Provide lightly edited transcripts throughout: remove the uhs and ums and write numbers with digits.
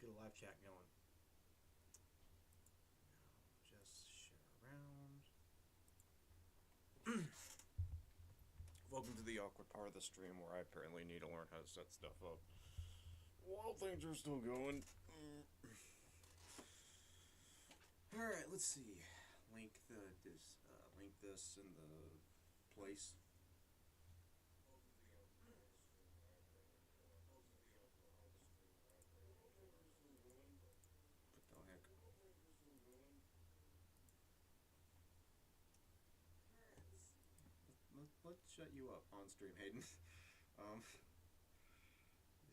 get a live chat going. Just share around. Welcome to the awkward part of the stream where I apparently need to learn how to set stuff up while things are still going. Alright, let's see. Link this in the place. What the heck? Let's shut you up on stream, Hayden. um,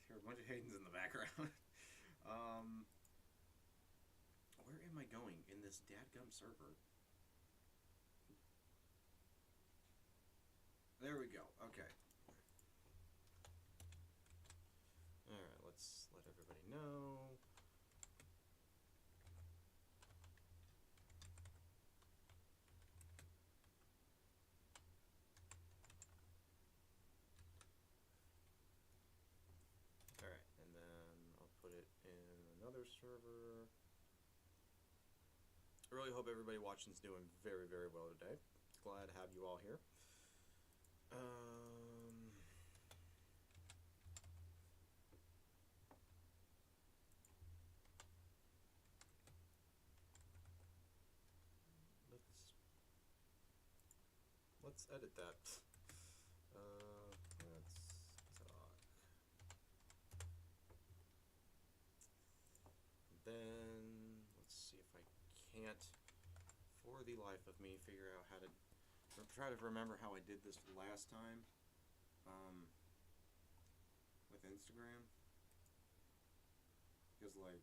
There are a bunch of Haydens in the background. Where am I going in this dadgum server? There we go. Okay. Alright, let's let everybody know. Alright, and then I'll put it in another server. I really hope everybody watching is doing very, very well today. Glad to have you all here. Let's edit that. Let's talk. Then let's see if I can't, for the life of me, figure out how to try to remember how I did this last time with Instagram, because like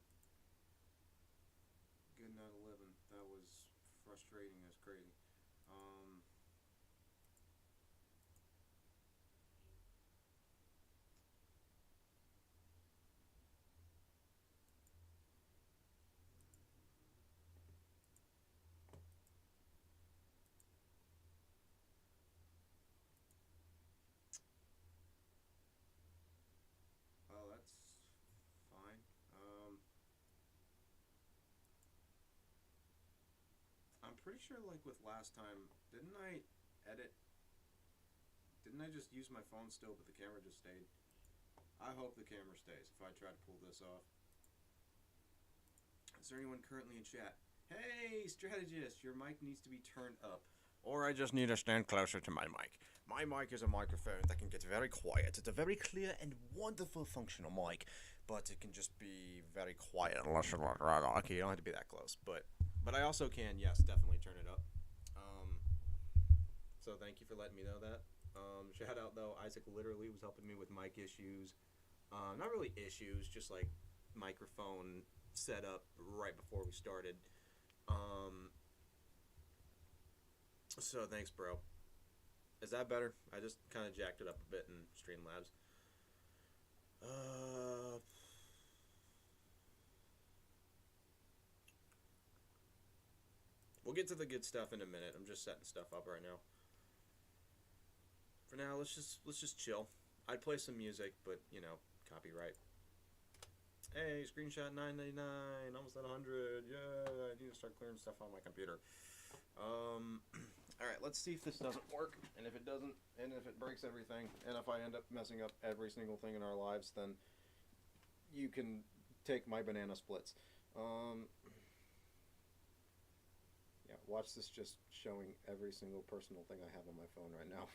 good night 11, that was frustrating as crazy. Oh, that's fine. I'm pretty sure, like with last time, didn't I edit? Didn't I just use my phone still, but the camera just stayed? I hope the camera stays if I try to pull this off. Is there anyone currently in chat? Hey, strategist, your mic needs to be turned up. Or I just need to stand closer to my mic. My mic is a microphone that can get very quiet. It's a very clear and wonderful functional mic, but it can just be very quiet unless you're like, okay, you don't have to be that close. But I also can, yes, definitely turn it up. So thank you for letting me know that. Shout out, though, Isaac literally was helping me with mic issues. Not really issues, just like microphone setup right before we started. So thanks, bro. Is that better? I just kind of jacked it up a bit in Streamlabs. We'll get to the good stuff in a minute. I'm just setting stuff up right now. For now, let's just chill. I'd play some music, but you know, copyright. Hey, screenshot 999, almost at 100. Yeah, I need to start clearing stuff on my computer. All right, let's see if this doesn't work, and if it doesn't, and if it breaks everything, and if I end up messing up every single thing in our lives, then you can take my banana splits. Yeah, watch this just showing every single personal thing I have on my phone right now.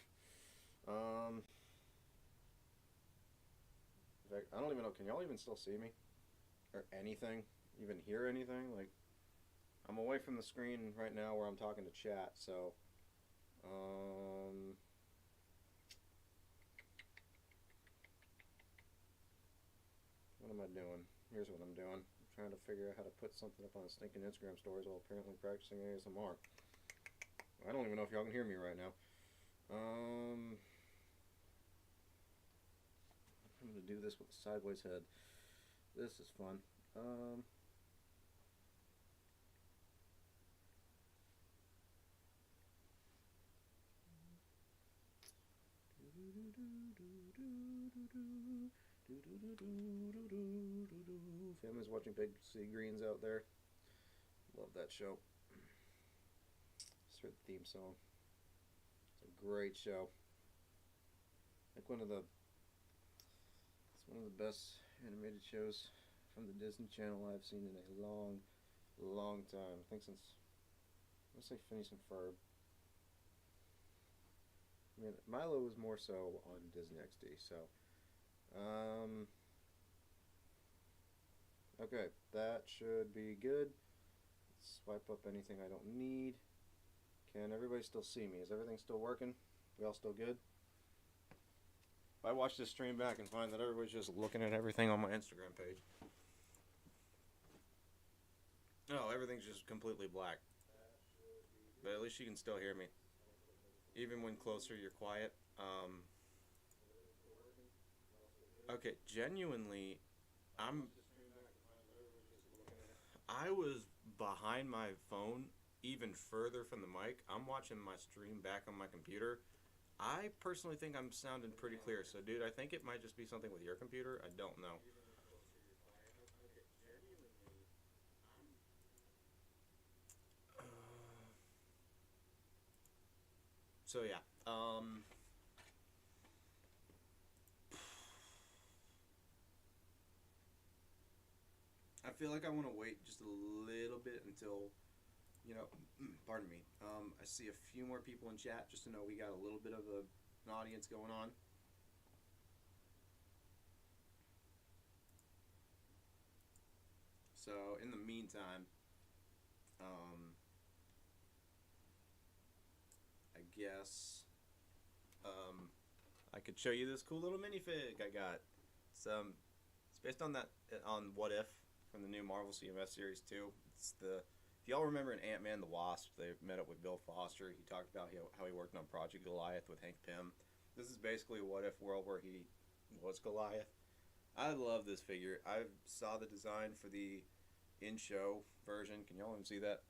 In fact, I don't even know, can y'all even still see me? Or anything? Even hear anything? Like, I'm away from the screen right now where I'm talking to chat, so what am I doing? Here's what I'm doing. I'm trying to figure out how to put something up on stinking Instagram stories while apparently practicing ASMR. I don't even know if y'all can hear me right now. I'm gonna do this with a sideways head. This is fun. Family's watching Big Sea Greens out there. Love that show. It's her theme song. It's a great show. Like it's one of the best animated shows from the Disney Channel I've seen in a long, long time. I think since, let's say, Phineas and Ferb. I mean, Milo was more so on Disney XD, so. Okay, that should be good. Let's swipe up anything I don't need. Can everybody still see me? Is everything still working? We all still good? If I watch this stream back and find that everybody's just looking at everything on my Instagram page. No, everything's just completely black. But at least you can still hear me. Even when closer, you're quiet. Okay, genuinely, I was behind my phone, even further from the mic. I'm watching my stream back on my computer. I personally think I'm sounding pretty clear. So, dude, I think it might just be something with your computer. I don't know. So yeah. I feel like I want to wait just a little bit until, pardon me. I see a few more people in chat just to know we got a little bit of an audience going on. So in the meantime, I guess I could show you this cool little minifig I got. It's based on What If from the new Marvel CMS series 2. It's if y'all remember in Ant-Man the Wasp, they met up with Bill Foster. He talked about how he worked on Project Goliath with Hank Pym. This is basically a What If world where he was Goliath. I love this figure. I saw the design for the in-show version. Can y'all even see that?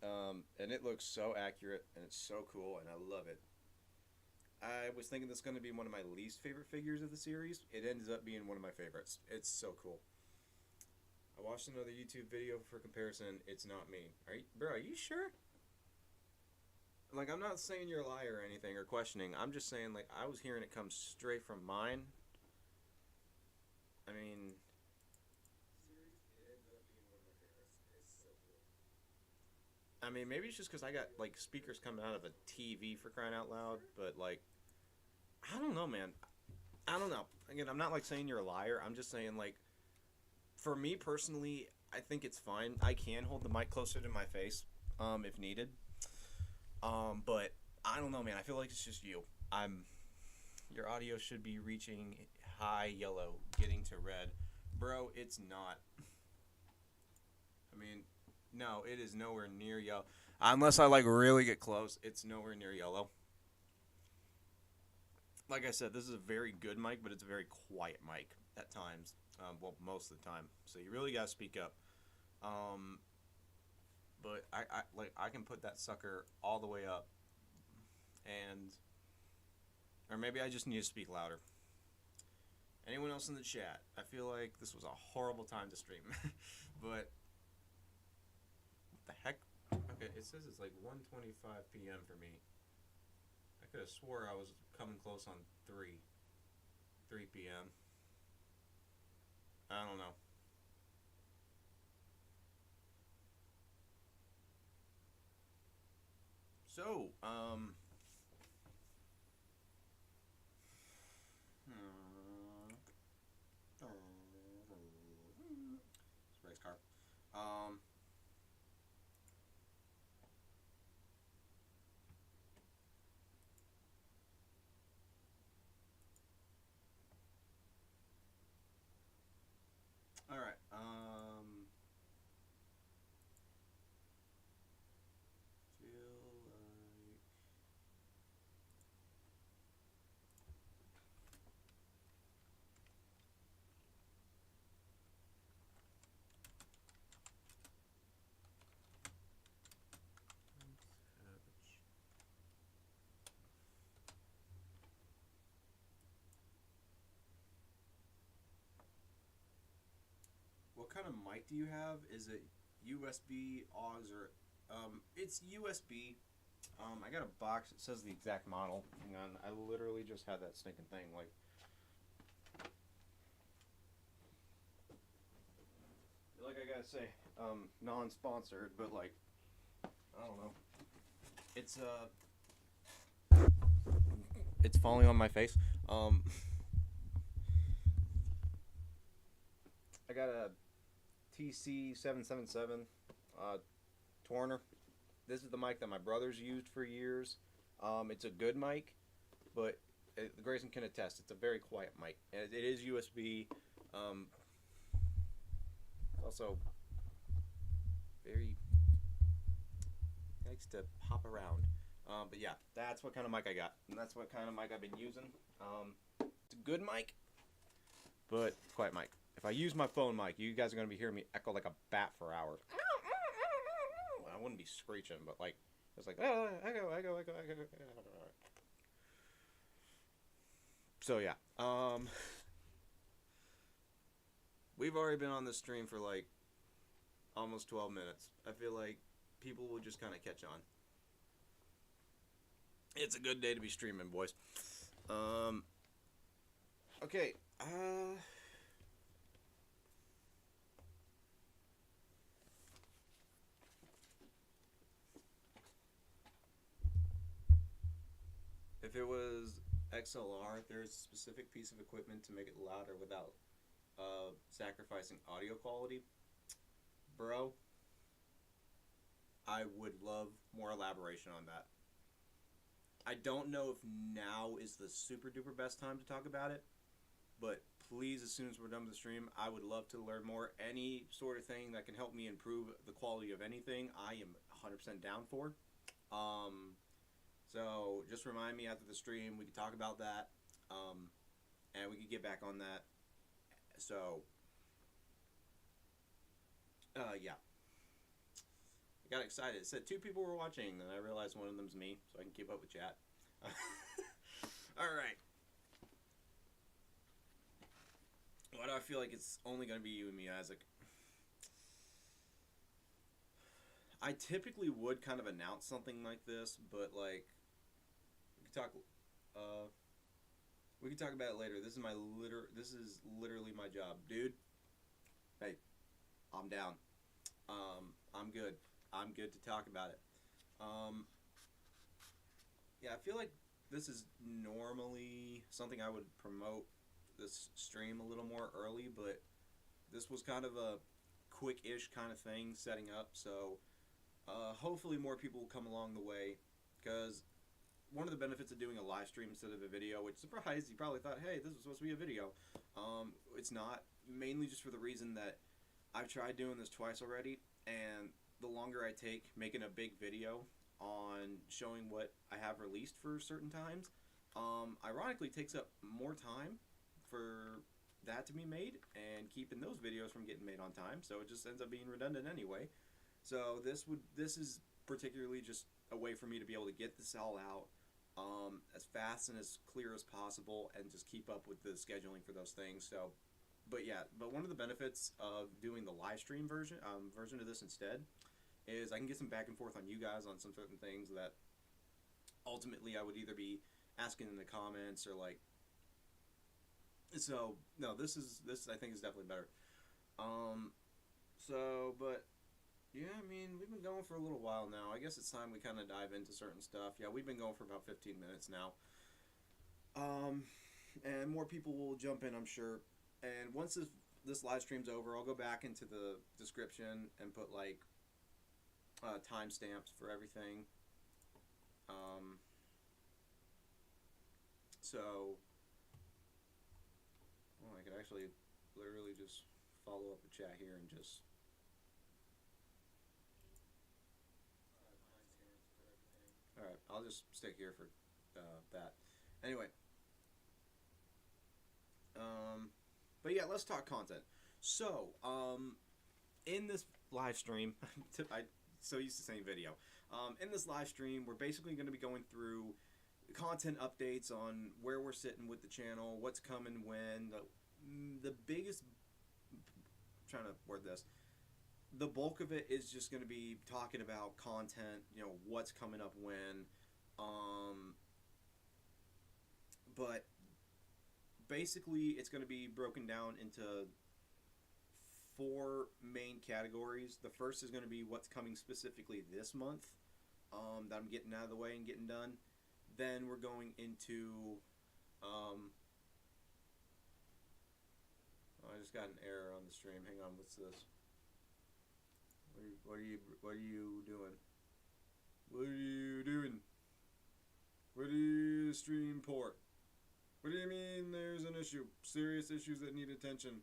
And it looks so accurate, and it's so cool, and I love it. I was thinking this is going to be one of my least favorite figures of the series. It ends up being one of my favorites. It's so cool. I watched another YouTube video for comparison. It's not me. Are you sure? Like, I'm not saying you're a liar or anything or questioning. I'm just saying, like, I was hearing it come straight from mine. I mean, maybe it's just because I got, like, speakers coming out of a TV for crying out loud. But, like, I don't know, man. I don't know. Again, I'm not, like, saying you're a liar. I'm just saying, like, for me personally, I think it's fine. I can hold the mic closer to my face if needed. But I don't know, man. I feel like it's just you. Your audio should be reaching high yellow, getting to red. Bro, it's not. I mean, no, it is nowhere near yellow. Unless I, like, really get close, it's nowhere near yellow. Like I said, this is a very good mic, but it's a very quiet mic at times. Well, most of the time. So you really gotta speak up. But I can put that sucker all the way up, or maybe I just need to speak louder. Anyone else in the chat? I feel like this was a horrible time to stream, but what the heck? Okay, it says it's like 1:25 p.m. for me. I could have swore I was coming close on 3 p.m. I don't know. So, race car. All right. kind of mic do you have? Is it USB, AUX, or it's USB. I got a box that says the exact model. Hang on, I literally just had that stinking thing like I gotta say, non-sponsored, but like, I don't know. It's falling on my face. I got a TC777 Torner. This is the mic that my brother's used for years. It's a good mic, but Grayson can attest, it's a very quiet mic. And it is USB. Also, very likes to hop around. But yeah, that's what kind of mic I got, and that's what kind of mic I've been using. It's a good mic, but it's a quiet mic. If I use my phone mic, you guys are going to be hearing me echo like a bat for hours. Well, I wouldn't be screeching, but like, it's like, echo. So yeah, we've already been on this stream for like almost 12 minutes. I feel like people will just kind of catch on. It's a good day to be streaming, boys. Okay, if it was XLR, there's a specific piece of equipment to make it louder without sacrificing audio quality. Bro, I would love more elaboration on that. I don't know if now is the super duper best time to talk about it, but please, as soon as we're done with the stream, I would love to learn more. Any sort of thing that can help me improve the quality of anything, I am 100% down for. So just remind me after the stream, we can talk about that, and we can get back on that. So, yeah. I got excited. It said 2 people were watching, then I realized one of them's me, so I can keep up with chat. Alright. Why do I feel like it's only going to be you and me, Isaac? I typically would kind of announce something like this, but like, we can talk about it later. This is literally my job. Dude, hey, I'm down. I'm good. I'm good to talk about it. Yeah, I feel like this is normally something I would promote this stream a little more early, but this was kind of a quick-ish kind of thing setting up, so hopefully more people will come along the way, because one of the benefits of doing a live stream instead of a video, which surprised, you probably thought, hey, this was supposed to be a video. It's not, mainly just for the reason that I've tried doing this twice already, and the longer I take making a big video on showing what I have released for certain times, ironically takes up more time for that to be made and keeping those videos from getting made on time, so it just ends up being redundant anyway. So this is particularly just a way for me to be able to get this all out as fast and as clear as possible, and just keep up with the scheduling for those things. So, but one of the benefits of doing the live stream version of this instead is I can get some back and forth on you guys on some certain things that ultimately I would either be asking in the comments or like. So no, this I think is definitely better. But yeah, I mean, we've been going for a little while now. I guess it's time we kind of dive into certain stuff. Yeah, we've been going for about 15 minutes now. And more people will jump in, I'm sure. And once this live stream's over, I'll go back into the description and put like timestamps for everything. I could actually literally just follow up the chat here and just. Alright, I'll just stick here for that. Anyway. But yeah, let's talk content. So, in this live stream, I'm so used to saying video. In this live stream, we're basically going to be going through content updates on where we're sitting with the channel, what's coming when. The biggest trying to word this. The bulk of it is just going to be talking about content, what's coming up when. But basically, it's going to be broken down into four main categories. The first is going to be what's coming specifically this month, that I'm getting out of the way and getting done. Then we're going into I just got an error on the stream. Hang on, what's this? What are you doing? What are you doing? What do you stream port? What do you mean there's an issue? Serious issues that need attention.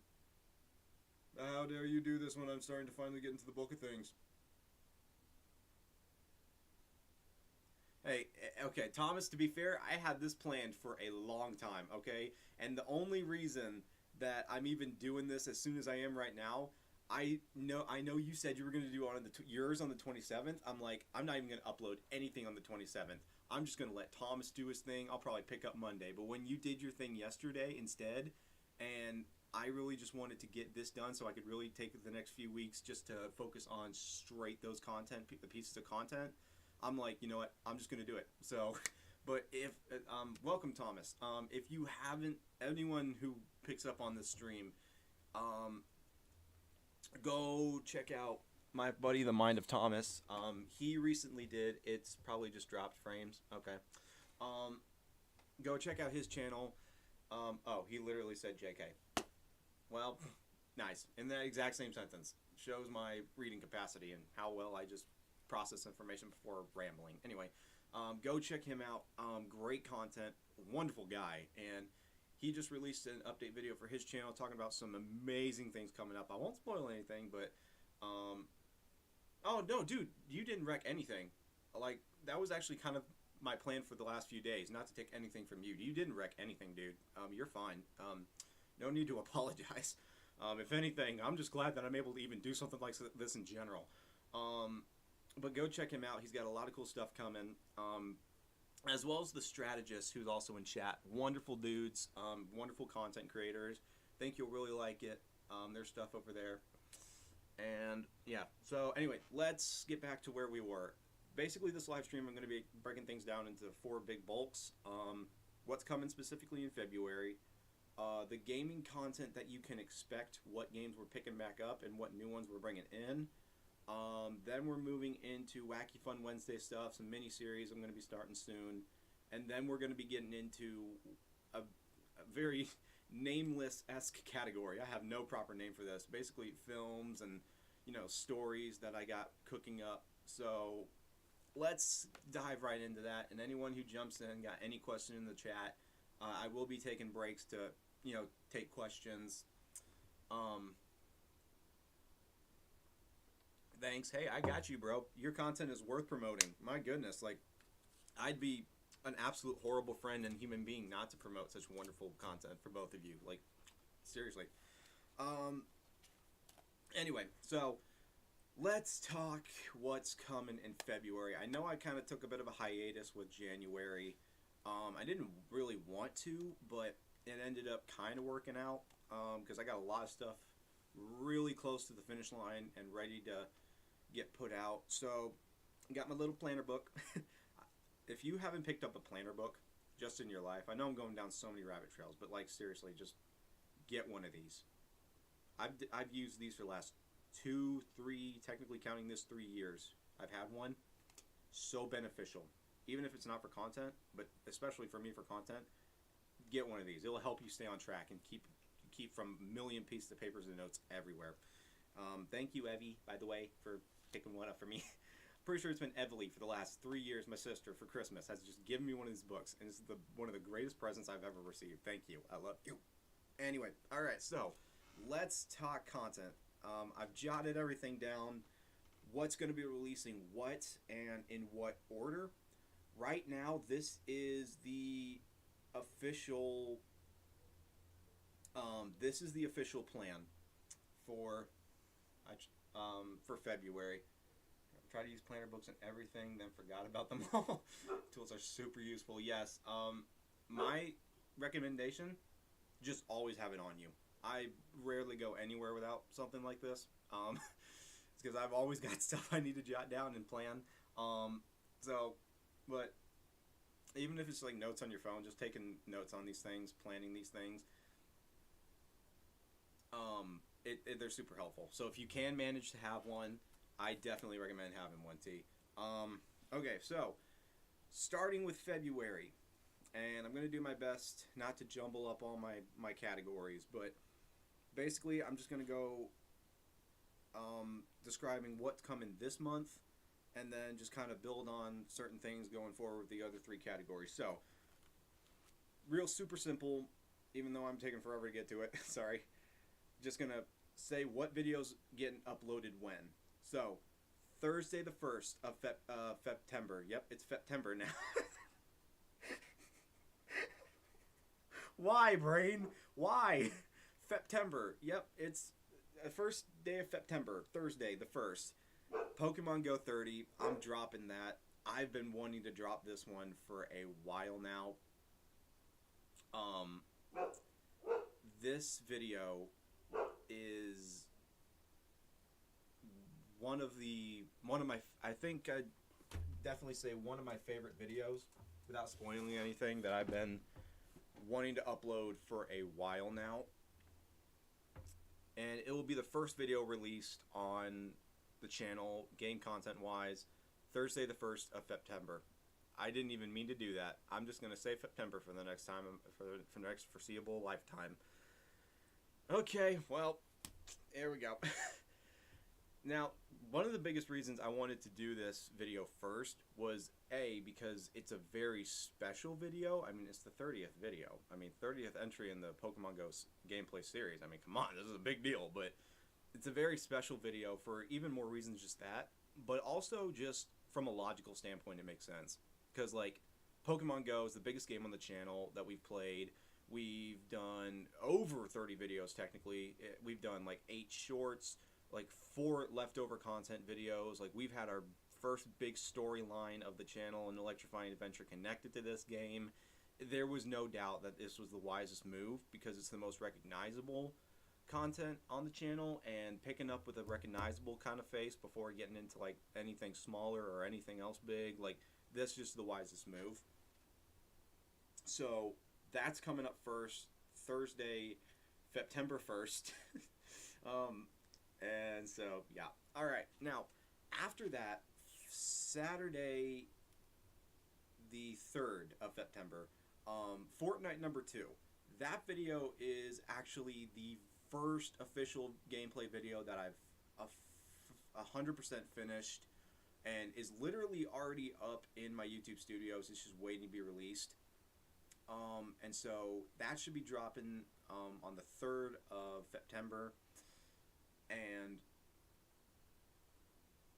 How dare you do this when I'm starting to finally get into the bulk of things? Hey, okay, Thomas, to be fair, I had this planned for a long time, okay? And the only reason that I'm even doing this as soon as I am right now, I know you said you were going to do yours on the 27th. I'm like, I'm not even going to upload anything on the 27th. I'm just going to let Thomas do his thing. I'll probably pick up Monday. But when you did your thing yesterday instead, and I really just wanted to get this done so I could really take the next few weeks just to focus on straight those the pieces of content, I'm like, you know what? I'm just going to do it. So, but if, welcome Thomas. If you haven't, anyone who picks up on this stream, go check out my buddy, The Mind of Thomas. He recently did, it's probably just dropped frames. Okay. Go check out his channel. Oh, he literally said JK. Well, nice. In that exact same sentence. Shows my reading capacity and how well I just process information before rambling. Anyway, go check him out. Great content. Wonderful guy. And he just released an update video for his channel talking about some amazing things coming up. I won't spoil anything, but oh no, dude, you didn't wreck anything. Like, that was actually kind of my plan for the last few days, not to take anything from you. You didn't wreck anything, dude. You're fine. No need to apologize. If anything, I'm just glad that I'm able to even do something like this in general. But go check him out. He's got a lot of cool stuff coming. As well as the strategist, who's also in chat. Wonderful dudes, wonderful content creators. Think you'll really like it. There's stuff over there. And yeah, so anyway, let's get back to where we were. Basically, this live stream, I'm going to be breaking things down into 4 big bulks. What's coming specifically in February, the gaming content that you can expect, what games we're picking back up, and what new ones we're bringing in. Then we're moving into Wacky Fun Wednesday stuff, some mini-series I'm going to be starting soon. And then we're going to be getting into a very nameless-esque category. I have no proper name for this. Basically, films and, stories that I got cooking up. So let's dive right into that. And anyone who jumps in, got any question in the chat, I will be taking breaks to, take questions. Thanks. Hey, I got you, bro. Your content is worth promoting. My goodness, like, I'd be an absolute horrible friend and human being not to promote such wonderful content for both of you. Like, seriously. Anyway, so let's talk what's coming in February. I know I kind of took a bit of a hiatus with January. I didn't really want to, but it ended up kind of working out because I got a lot of stuff really close to the finish line and ready to get put out. So I got my little planner book. If you haven't picked up a planner book just in your life, I know I'm going down so many rabbit trails, but like, seriously, just get one of these. I've used these for the last 2, 3, technically counting this 3 years. I've had one. So beneficial. Even if it's not for content, but especially for me for content, get one of these. It'll help you stay on track and keep from a million pieces of papers and notes everywhere. Thank you, Evie, by the way, for picking one up for me. Pretty sure it's been Evely for the last 3 years. My sister, for Christmas, has just given me one of these books, and it's one of the greatest presents I've ever received. Thank you. I love you. Anyway, all right, so let's talk content. I've jotted everything down, what's going to be releasing what and in what order. Right now, this is the official plan for February. I try to use planner books and everything, then forgot about them all. Tools are super useful. Yes. My recommendation, just always have it on you. I rarely go anywhere without something like this. It's because I've always got stuff I need to jot down and plan. So, but even if it's like notes on your phone, just taking notes on these things, planning these things, they're super helpful. So if you can manage to have one, I definitely recommend having one, T. Okay, so starting with February, and I'm going to do my best not to jumble up all my categories, but basically I'm just going to go describing what's coming this month, and then just kind of build on certain things going forward with the other three categories. So, real super simple, even though I'm taking forever to get to it, sorry. Just going to say what videos getting uploaded when. So, Thursday the 1st of September. Yep, it's September now. Why, brain? Why? September. Yep, it's the first day of September, Thursday the 1st. Pokemon Go 30. I'm dropping that. I've been wanting to drop this one for a while now. This video is one of my, I think I'd definitely say one of my favorite videos, without spoiling anything, that I've been wanting to upload for a while now. And it will be the first video released on the channel, game content wise, Thursday the 1st of September. I didn't even mean to do that. I'm just gonna say September for the next time, for the next foreseeable lifetime. Okay, well, there we go. Now, one of the biggest reasons I wanted to do this video first was because it's a very special video. I mean, it's the 30th video. I mean, 30th entry in the Pokemon Go gameplay series. I mean, come on, this is a big deal, but it's a very special video for even more reasons just that, but also just from a logical standpoint, it makes sense. Because, like, Pokemon Go is the biggest game on the channel that we've played. We've done over 30 videos, technically. We've done, like, 8 shorts, like 4 leftover content videos. Like, we've had our first big storyline of the channel, an electrifying adventure connected to this game. There was no doubt that this was the wisest move because it's the most recognizable content on the channel, and picking up with a recognizable kind of face before getting into like anything smaller or anything else big, like that's just the wisest move. So that's coming up first, Thursday, September 1st. And so yeah, all right, now after that, Saturday the 3rd of September, Fortnite number 2. That video is actually the first official gameplay video that I've 100% finished, and is literally already up in my YouTube studios. It's just waiting to be released. And so that should be dropping on the 3rd of September. And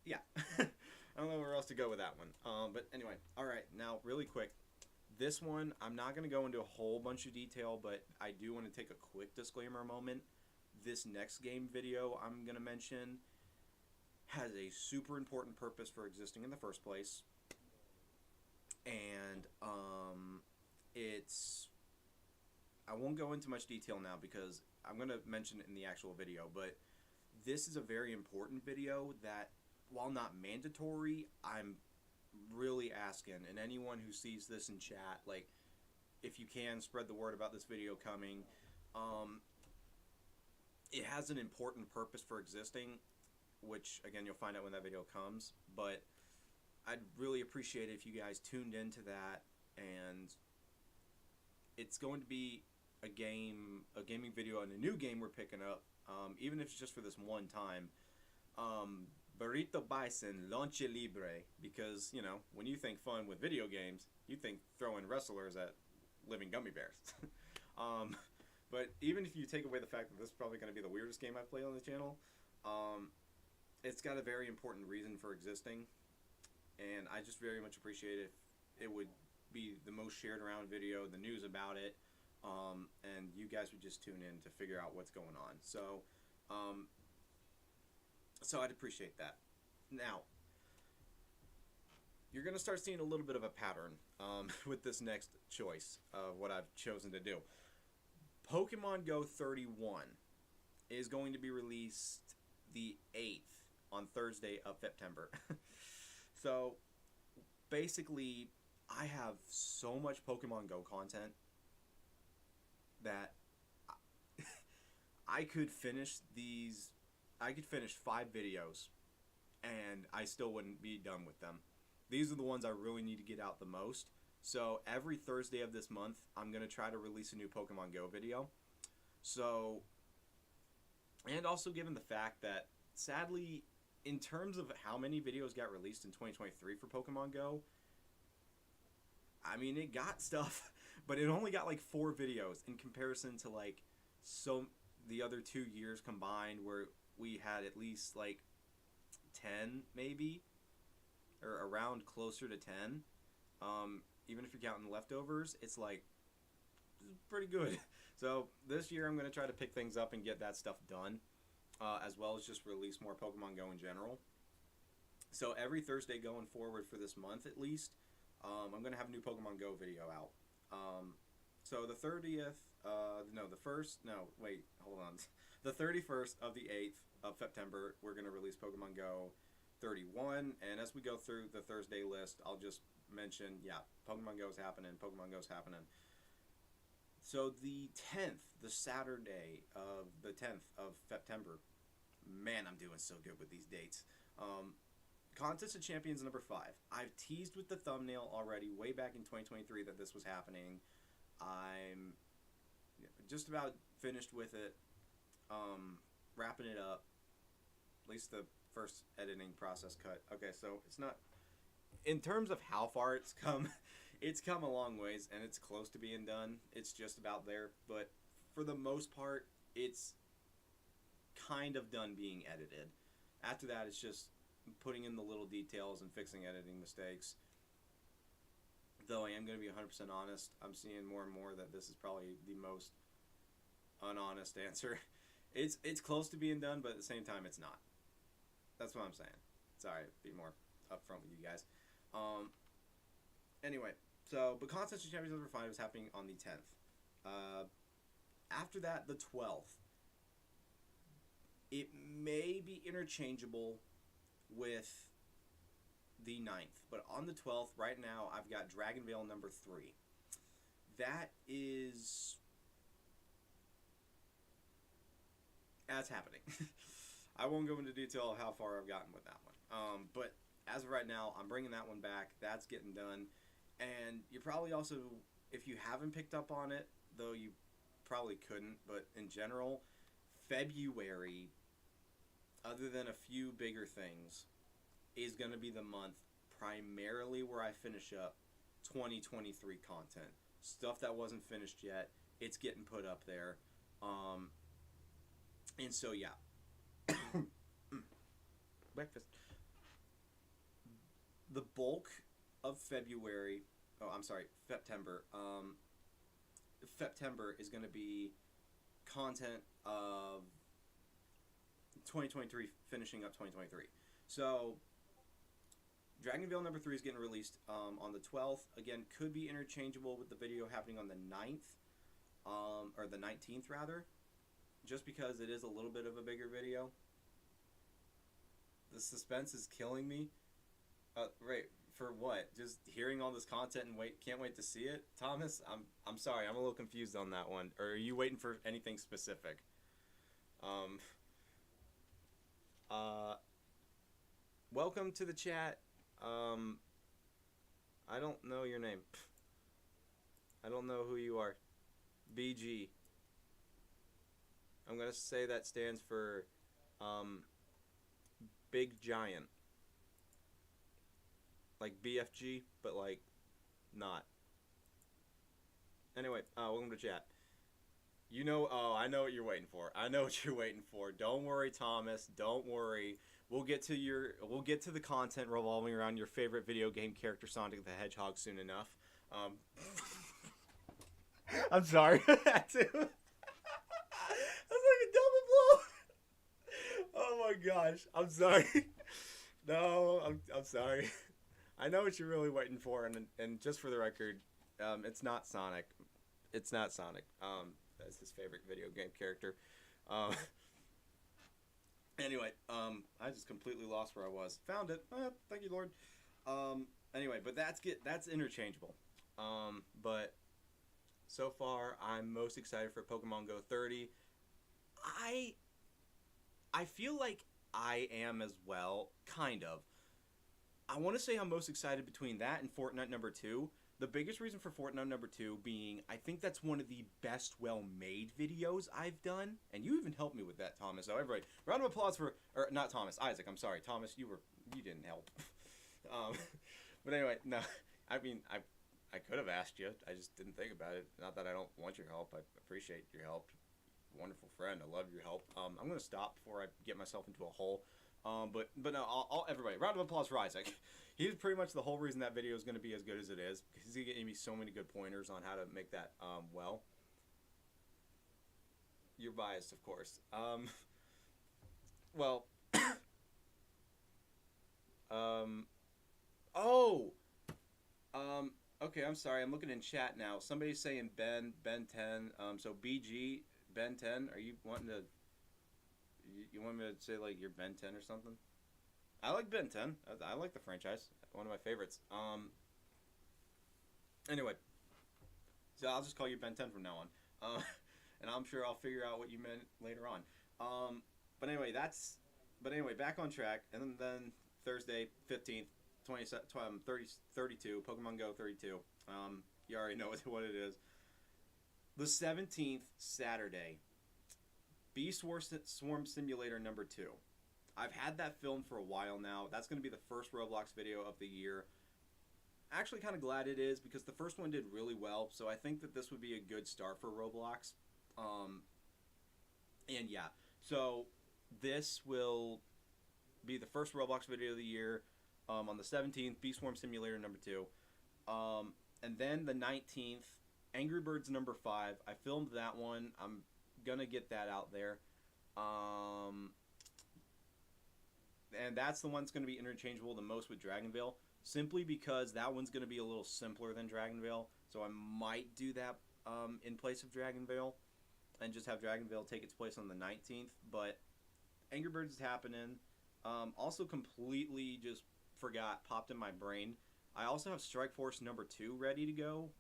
yeah, I don't know where else to go with that one. But anyway, all right, now really quick. This one, I'm not going to go into a whole bunch of detail, but I do want to take a quick disclaimer moment. This next game video I'm going to mention has a super important purpose for existing in the first place. And I won't go into much detail now because I'm going to mention it in the actual video, but this is a very important video that, while not mandatory, I'm really asking, and anyone who sees this in chat, like, if you can spread the word about this video coming. It has an important purpose for existing, which again you'll find out when that video comes, but I'd really appreciate it if you guys tuned into that. And it's going to be a gaming video on a new game we're picking up, even if it's just for this one time. Burrito Bison Lonche Libre, because, you know, when you think fun with video games, you think throwing wrestlers at living gummy bears. But even if you take away the fact that this is probably going to be the weirdest game I've played on the channel, it's got a very important reason for existing, and I just very much appreciate it if it would be the most shared around video, the news about it, and you guys would just tune in to figure out what's going on. So, so I'd appreciate that. Now, you're going to start seeing a little bit of a pattern with this next choice of what I've chosen to do. Pokemon Go 31 is going to be released the 8th on Thursday of September. So basically, I have so much Pokemon Go content that I could finish these. I could finish 5 videos, and I still wouldn't be done with them. These are the ones I really need to get out the most. So every Thursday of this month, I'm gonna try to release a new Pokemon Go video. So, and also given the fact that sadly, in terms of how many videos got released in 2023 for Pokemon Go, I mean, it got stuff, but it only got like 4 videos in comparison to like the other 2 years combined, where we had at least like 10 maybe, or around closer to 10. Even if you're counting leftovers, it's like pretty good. So this year I'm going to try to pick things up and get that stuff done, as well as just release more Pokemon Go in general. So every Thursday going forward for this month at least, I'm going to have a new Pokemon Go video out. So the 30th, the 31st of the 8th of September, we're going to release Pokemon Go 31, and as we go through the Thursday list, I'll just mention, Pokemon Go's happening. So the 10th, the Saturday of the 10th of September, man, I'm doing so good with these dates. Contest of Champions number 5. I've teased with the thumbnail already way back in 2023 that this was happening. I'm just about finished with it, wrapping it up, at least the first editing process cut. Okay, so it's not, in terms of how far it's come, it's come a long ways, and it's close to being done. It's just about there, but for the most part, it's kind of done being edited. After that, it's just putting in the little details and fixing editing mistakes. Though I am going to be 100% honest, I'm seeing more and more that this is probably the most unhonest answer. It's close to being done, but at the same time, it's not. That's what I'm saying. Sorry, be more upfront with you guys. Anyway, so, but Contest of Champions number 5 is happening on the 10th. After that, the 12th. It may be interchangeable with the 9th, but on the 12th, right now, I've got Dragon Veil number 3. That is... that's happening. I won't go into detail of how far I've gotten with that one. But as of right now, I'm bringing that one back. That's getting done. And you're probably also, if you haven't picked up on it, though you probably couldn't, but in general, February, other than a few bigger things, is going to be the month primarily where I finish up 2023 content. Stuff that wasn't finished yet, it's getting put up there. And so, yeah. Breakfast. The bulk of September. September is going to be content of 2023, finishing up 2023. So, Dragon Veil number 3 is getting released on the 12th. Again, could be interchangeable with the video happening on the 9th, or the 19th rather, just because it is a little bit of a bigger video. The suspense is killing me. Right, for what? Just hearing all this content and can't wait to see it? Thomas, I'm sorry, I'm a little confused on that one. Or are you waiting for anything specific? Welcome to the chat. I don't know your name. I don't know who you are. BG. I'm gonna say that stands for, Big Giant. Like BFG, but like, not. Anyway, welcome to chat. You know, I know what you're waiting for. Don't worry, Thomas. Don't worry. We'll get to the content revolving around your favorite video game character, Sonic the Hedgehog, soon enough. I'm sorry. I had to. That's like a double blow. Oh my gosh. I'm sorry. No, I'm sorry. I know what you're really waiting for, and just for the record, it's not Sonic. It's not Sonic. That's his favorite video game character. Um, anyway, I just completely lost where I was. Found it. Thank you, Lord. Anyway, but that's interchangeable. But so far, I'm most excited for Pokemon Go 30. I I feel like I am as well, kind of. I want to say I'm most excited between that and Fortnite number 2. The biggest reason for Fortnite number 2 being I think that's one of the best well-made videos I've done, and you even helped me with that, Thomas. So everybody, round of applause for, or not Thomas, Isaac. I'm sorry, Thomas. You didn't help. um, but anyway, no. I mean, I could have asked you. I just didn't think about it. Not that I don't want your help. I appreciate your help. Wonderful friend. I love your help. I'm gonna stop before I get myself into a hole. But no, everybody, round of applause for Isaac. He's pretty much the whole reason that video is going to be as good as it is, because he's giving me so many good pointers on how to make that well. You're biased, of course. Well, oh, okay. I'm sorry. I'm looking in chat now. Somebody's saying Ben 10. So BG Ben 10. Are you wanting to? You want me to say like you're Ben 10 or something? I like Ben 10. I like the franchise. One of my favorites. Anyway, so I'll just call you Ben 10 from now on. And I'm sure I'll figure out what you meant later on. But anyway, back on track. And then Thursday, 15th, 32, Pokemon Go 32. You already know what it is. The 17th, Saturday, Beast Swarm Simulator number 2. I've had that film for a while now. That's going to be the first Roblox video of the year. Actually kind of glad it is, because the first one did really well, so I think that this would be a good start for Roblox. And yeah, so this will be the first Roblox video of the year. On the 17th, Beast Swarm Simulator number 2. And then the 19th, Angry Birds number 5. I filmed that one. I'm gonna get that out there. And that's the one that's going to be interchangeable the most with Dragonvale, simply because that one's going to be a little simpler than Dragonvale. So I might do that in place of Dragonvale and just have Dragonvale take its place on the 19th. But Angry Birds is happening. Also completely just popped in my brain. I also have Strike Force number 2 ready to go,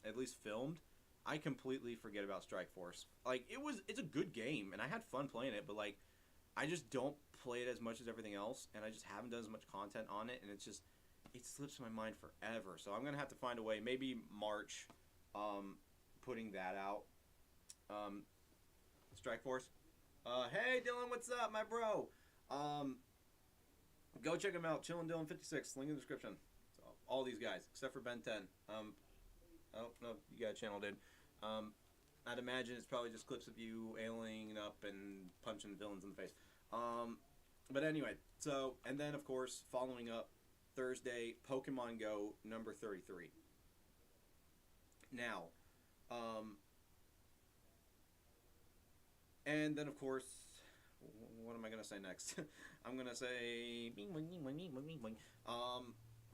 at least filmed. I completely forget about Strike Force. Like, it's a good game, and I had fun playing it, but like, I just don't play it as much as everything else, and I just haven't done as much content on it, and it slips my mind forever. So I'm gonna have to find a way, maybe March, putting that out. Strike Force. Hey Dylan, what's up, my bro? Go check him out. Chillin' Dylan 56. Link in the description. So, all these guys except for Ben 10. Oh no, you got a channel, dude. I'd imagine it's probably just clips of you aliening up and punching villains in the face. But anyway, so, and then of course, following up, Thursday, Pokemon Go number 33. Now, and then of course, what am I going to say next? I'm going to say,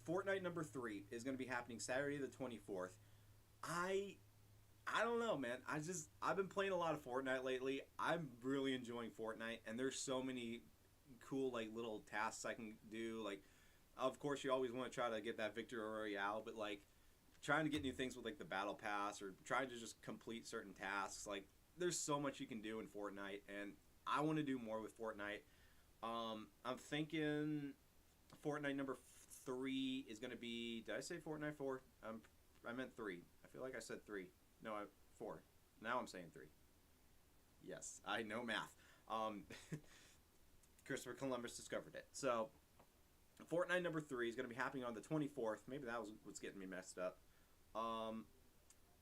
Fortnite number 3 is going to be happening Saturday the 24th. I don't know, man. I've been playing a lot of Fortnite lately. I'm really enjoying Fortnite, and there's so many cool, like, little tasks I can do. Like, of course, you always want to try to get that Victory Royale, but, like, trying to get new things with, like, the Battle Pass, or trying to just complete certain tasks. Like, there's so much you can do in Fortnite, and I want to do more with Fortnite. I'm thinking Fortnite number 3 is going to be... Did I say Fortnite 4? I meant 3. I feel like I said 3. No, 4. Now I'm saying 3. Yes, I know math. Christopher Columbus discovered it. So, Fortnite number 3 is going to be happening on the 24th. Maybe that was what's getting me messed up.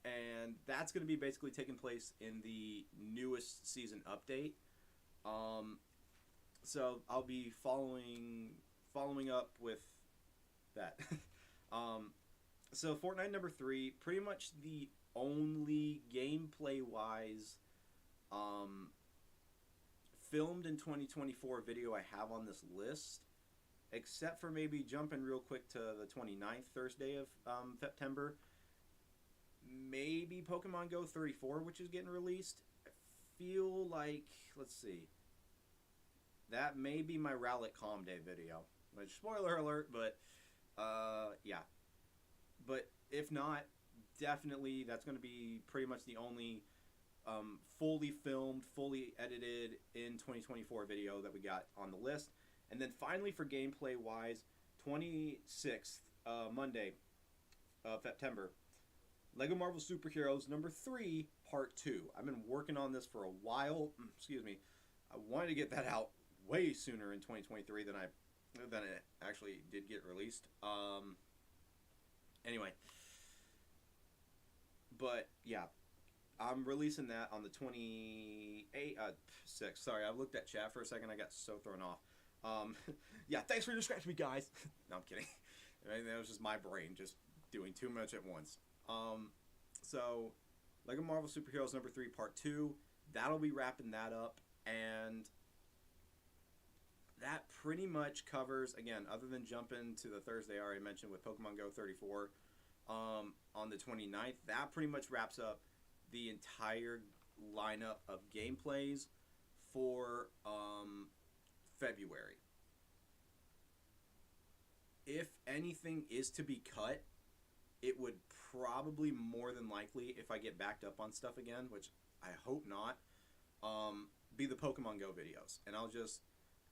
And that's going to be basically taking place in the newest season update. So I'll be following up with that. So Fortnite number 3, pretty much the only gameplay-wise filmed in 2024 video I have on this list, except for maybe jumping real quick to the 29th Thursday of September. maybe Pokemon Go 34, which is getting released. I feel like, let's see, that may be my Rowlet Calm Day video. Which, spoiler alert, but yeah. But if not, definitely that's going to be pretty much the only fully filmed, fully edited in 2024 video that we got on the list. And then finally, for gameplay wise, 26th, Monday of September, Lego Marvel Superheroes number 3, part 2. I've been working on this for a while. Excuse me. I wanted to get that out way sooner in 2023 than it actually did get released. Anyway, but yeah, I'm releasing that on the 6th. Sorry, I looked at chat for a second. I got so thrown off. Yeah, thanks for distracting me, guys. No, I'm kidding. That was just my brain just doing too much at once. So, Lego Marvel Superheroes number 3, part 2. That'll be wrapping that up, and that pretty much covers, again, other than jumping to the Thursday I already mentioned with Pokemon Go 34 on the 29th, that pretty much wraps up the entire lineup of gameplays for February. If anything is to be cut, it would probably more than likely, if I get backed up on stuff again, which I hope not, be the Pokemon Go videos. And I'll just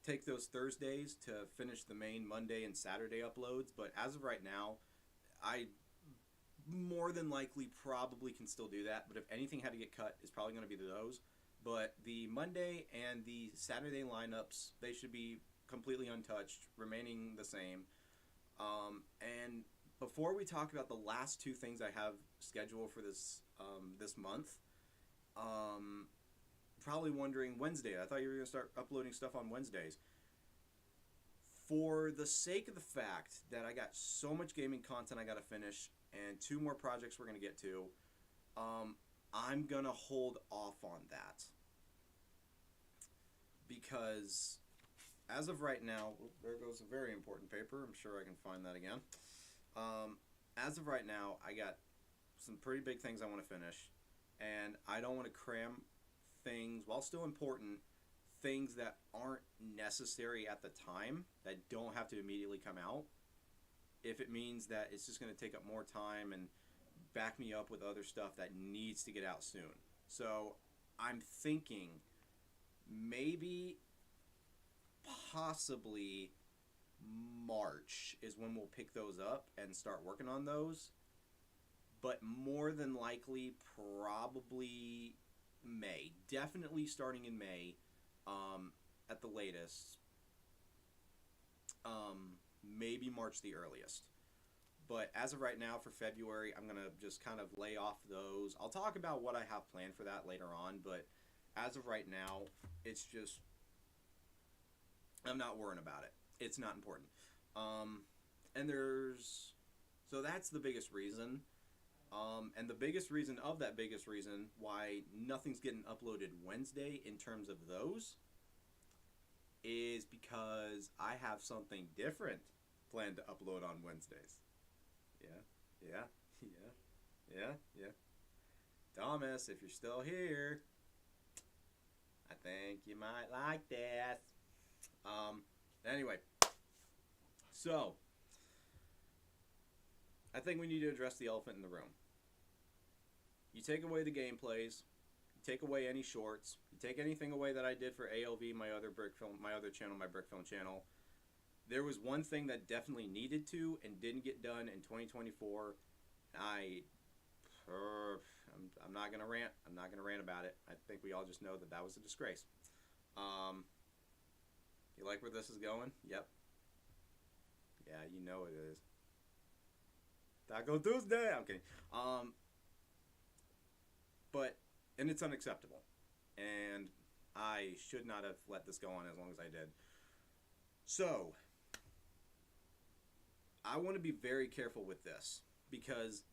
take those Thursdays to finish the main Monday and Saturday uploads. But as of right now, I more than likely probably can still do that. But if anything had to get cut, it's probably going to be those. But the Monday and the Saturday lineups, they should be completely untouched, remaining the same. And before we talk about the last 2 things I have scheduled for this this month, probably wondering, Wednesday, I thought you were going to start uploading stuff on Wednesdays. For the sake of the fact that I got so much gaming content I got to finish and 2 more projects we're going to get to, I'm going to hold off on that. Because as of right now, there goes a very important paper. I'm sure I can find that again. As of right now, I got some pretty big things I want to finish, and I don't want to cram things, while still important, things that aren't necessary at the time, that don't have to immediately come out, if it means that it's just going to take up more time and back me up with other stuff that needs to get out soon. So I'm thinking maybe possibly March is when we'll pick those up and start working on those, but more than likely probably May. Definitely starting in May, at the latest. Maybe March the earliest. But as of right now, for February, I'm going to just kind of lay off those. I'll talk about what I have planned for that later on, but as of right now, it's just, I'm not worrying about it. It's not important. And so that's the biggest reason. And the biggest reason of that biggest reason why nothing's getting uploaded Wednesday in terms of those is because I have something different planned to upload on Wednesdays. Yeah. Thomas, if you're still here, I think you might like this. Anyway, so I think we need to address the elephant in the room. You take away the gameplays, you take away any shorts, you take anything away that I did for ALV, my other channel, my Brick Film channel. There was one thing that definitely needed to and didn't get done in 2024. I'm not gonna rant. I'm not gonna rant about it. I think we all just know that was a disgrace. You like where this is going? Yep. Yeah, you know it is. Taco Tuesday. I'm kidding. And it's unacceptable, and I should not have let this go on as long as I did. So I want to be very careful with this, because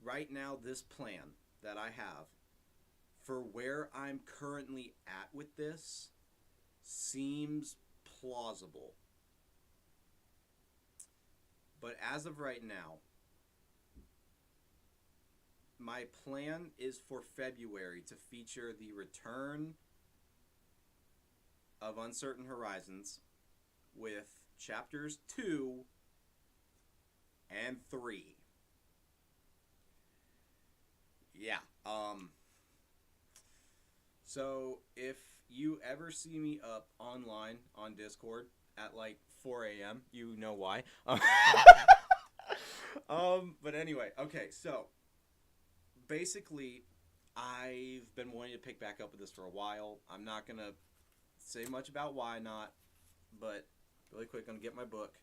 right now this plan that I have for where I'm currently at with this seems plausible. But as of right now, my plan is for February to feature the return of Uncertain Horizons with chapters 2 and 3. Yeah. So if you ever see me up online on Discord at like 4 a.m., you know why. But anyway, okay, so basically, I've been wanting to pick back up with this for a while. I'm not gonna say much about why not, but really quick, I'm gonna get my book.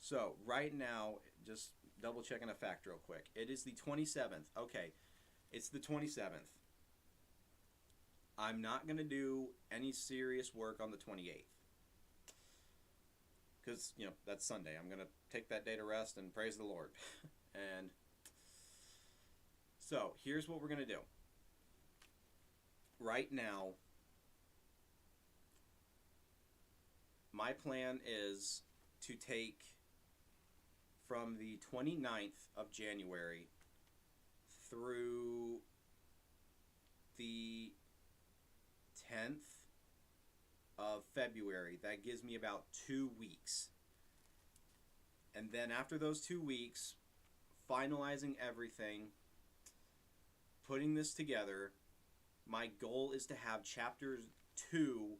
So right now, just double checking a fact real quick. It is the 27th. Okay, it's the 27th. I'm not gonna do any serious work on the 28th. Because, that's Sunday. I'm going to take that day to rest and praise the Lord. And so, here's what we're going to do. Right now, my plan is to take from the 29th of January through the 10th of February. That gives me about 2 weeks. And then after those 2 weeks, finalizing everything, putting this together, my goal is to have chapter 2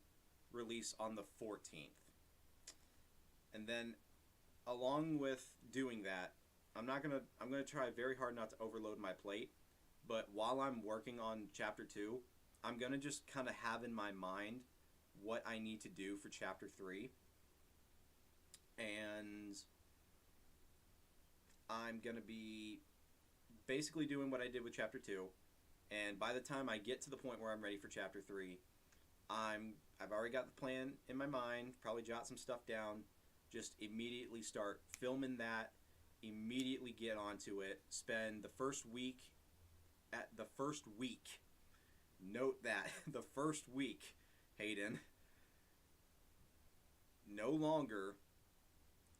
release on the 14th. And then along with doing that, I'm going to try very hard not to overload my plate, but while I'm working on chapter 2, I'm going to just kind of have in my mind what I need to do for chapter 3, and I'm going to be basically doing what I did with chapter 2, and by the time I get to the point where I'm ready for chapter 3, I've already got the plan in my mind, probably jot some stuff down, just immediately start filming that, immediately get onto it, spend the first week, note that, the first week, Hayden, no longer,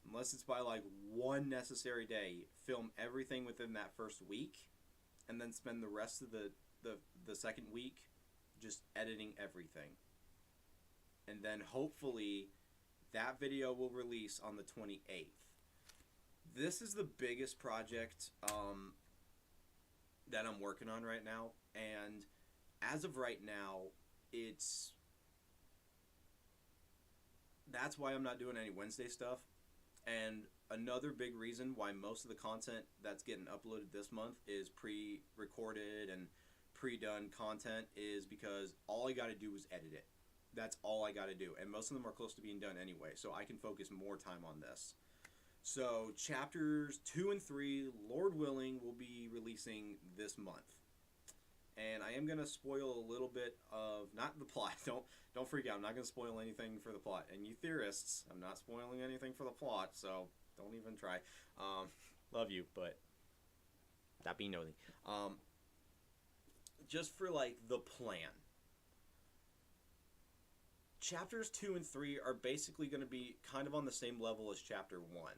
unless it's by like one necessary day, film everything within that first week, and then spend the rest of the second week just editing everything. And then hopefully that video will release on the 28th. This is the biggest project that I'm working on right now, and as of right now, that's why I'm not doing any Wednesday stuff. And another big reason why most of the content that's getting uploaded this month is pre-recorded and pre-done content is because all I got to do is edit it. That's all I got to do. And most of them are close to being done anyway, so I can focus more time on this. So chapters 2 and 3, Lord willing, will be releasing this month. And I am going to spoil a little bit of, not the plot, don't freak out, I'm not going to spoil anything for the plot. And you theorists, I'm not spoiling anything for the plot, so don't even try. Love you, but that be nosy. Just for, like, the plan. Chapters 2 and 3 are basically going to be kind of on the same level as chapter 1.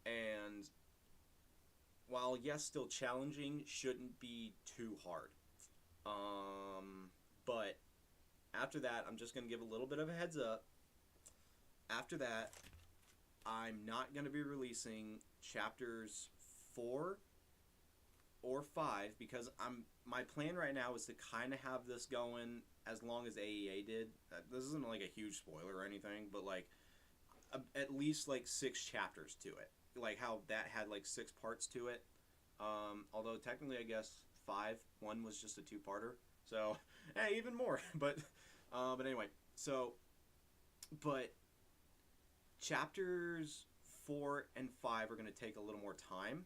And while, yes, still challenging, shouldn't be too hard. But after that, I'm just going to give a little bit of a heads up. After that, I'm not going to be releasing chapters 4 or 5 because my plan right now is to kind of have this going as long as AEA did. This isn't like a huge spoiler or anything, but like at least like 6 chapters to it. Like how that had like 6 parts to it. Although technically I guess 5, 1 was just a 2-parter. So, hey, even more. But anyway, but chapters 4 and 5 are going to take a little more time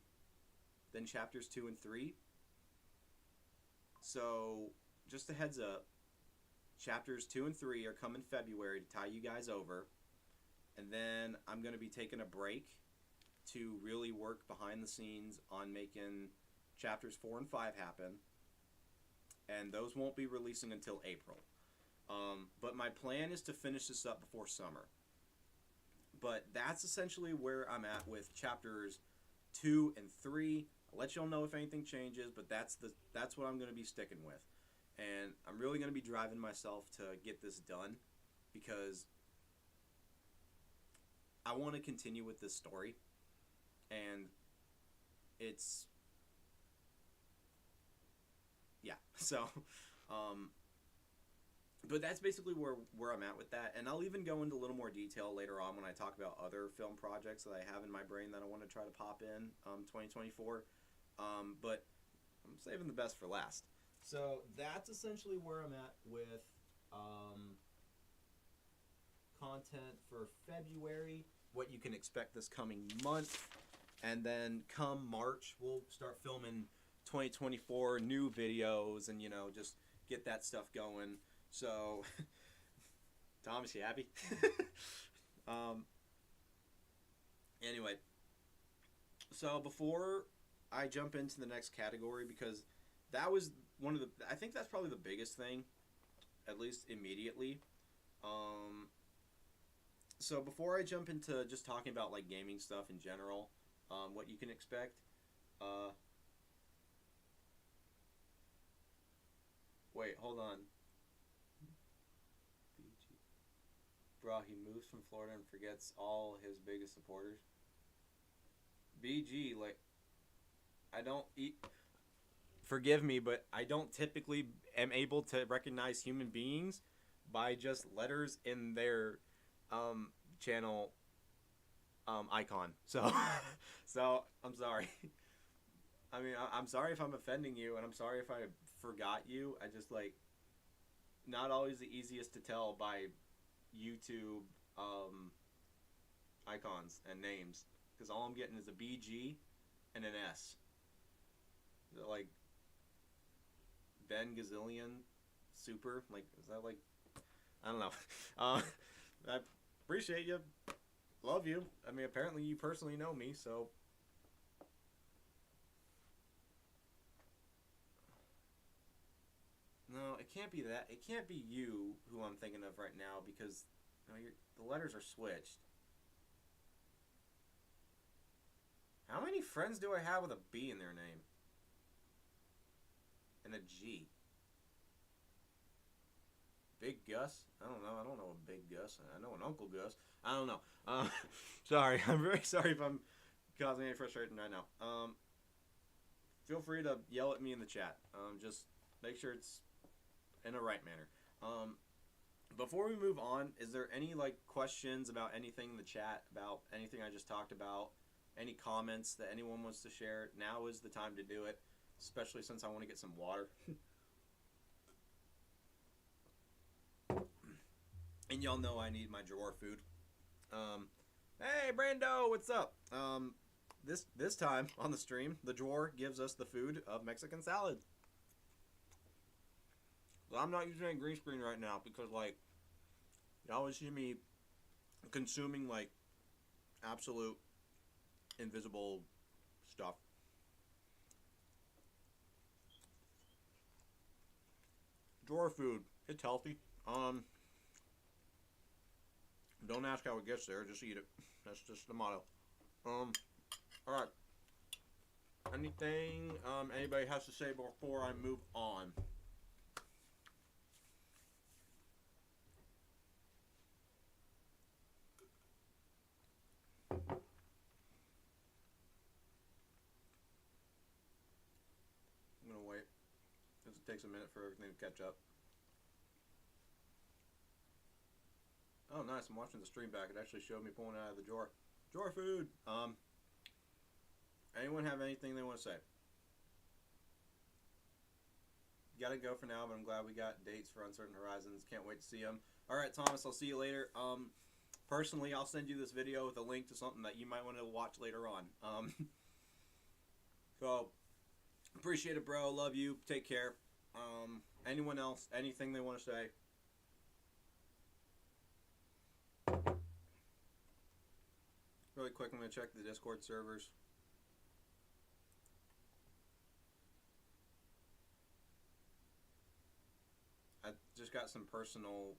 than chapters 2 and 3. So, just a heads up, chapters 2 and 3 are coming February to tie you guys over. And then I'm going to be taking a break to really work behind the scenes on making chapters 4 and 5 happen. And those won't be releasing until April. But my plan is to finish this up before summer. But that's essentially where I'm at with chapters 2 and 3. I'll let y'all know if anything changes, but that's what I'm going to be sticking with. And I'm really going to be driving myself to get this done because I want to continue with this story. And it's yeah. So but that's basically where I'm at with that, and I'll even go into a little more detail later on when I talk about other film projects that I have in my brain that I want to try to pop in 2024. But I'm saving the best for last. So that's essentially where I'm at with content for February, what you can expect this coming month, and then come March we'll start filming 2024 new videos and just get that stuff going. So, Thomas, you happy? um, anyway, so before I jump into the next category, because that was I think that's probably the biggest thing, at least immediately. So before I jump into just talking about like gaming stuff in general, what you can expect, wait, hold on. Bro, he moves from Florida and forgets all his biggest supporters. BG, like, I don't eat. Forgive me, but I don't typically am able to recognize human beings by just letters in their channel icon. So, so I'm sorry. I mean, I'm sorry if I'm offending you, and I'm sorry if I forgot you. I just like not always the easiest to tell by YouTube icons and names, because all I'm getting is a BG and an S. Like Ben Gazillion Super, like, is that like, I don't know. I appreciate you, love you. I mean, apparently you personally know me, so no, it can't be that. It can't be you who I'm thinking of right now, because the letters are switched. How many friends do I have with a B in their name? And a G? Big Gus? I don't know. I don't know a Big Gus. I know an Uncle Gus. I don't know. Sorry. I'm very sorry if I'm causing any frustration right now. Feel free to yell at me in the chat. Just make sure it's in a right manner. Before we move on, is there any like questions about anything in the chat, about anything I just talked about? Any comments that anyone wants to share? Now is the time to do it, especially since I want to get some water. And y'all know I need my drawer food. Hey Brando, what's up? This time on the stream, the drawer gives us the food of Mexican salad. So I'm not using a green screen right now because, like, you always see me consuming like absolute invisible stuff. Drawer food, it's healthy. Don't ask how it gets there, just eat it. That's just the motto. All right. Anything anybody has to say before I move on? I'm gonna wait, because it takes a minute for everything to catch up. Oh, nice. I'm watching the stream back. It actually showed me pulling out of the drawer. Drawer food. Anyone have anything they want to say? Gotta go for now, but I'm glad we got dates for Uncertain Horizons. Can't wait to see them. All right, Thomas, I'll see you later. Personally, I'll send you this video with a link to something that you might want to watch later on. So, appreciate it, bro. Love you. Take care. Anyone else? Anything they want to say? Really quick, I'm going to check the Discord servers. I just got some personal...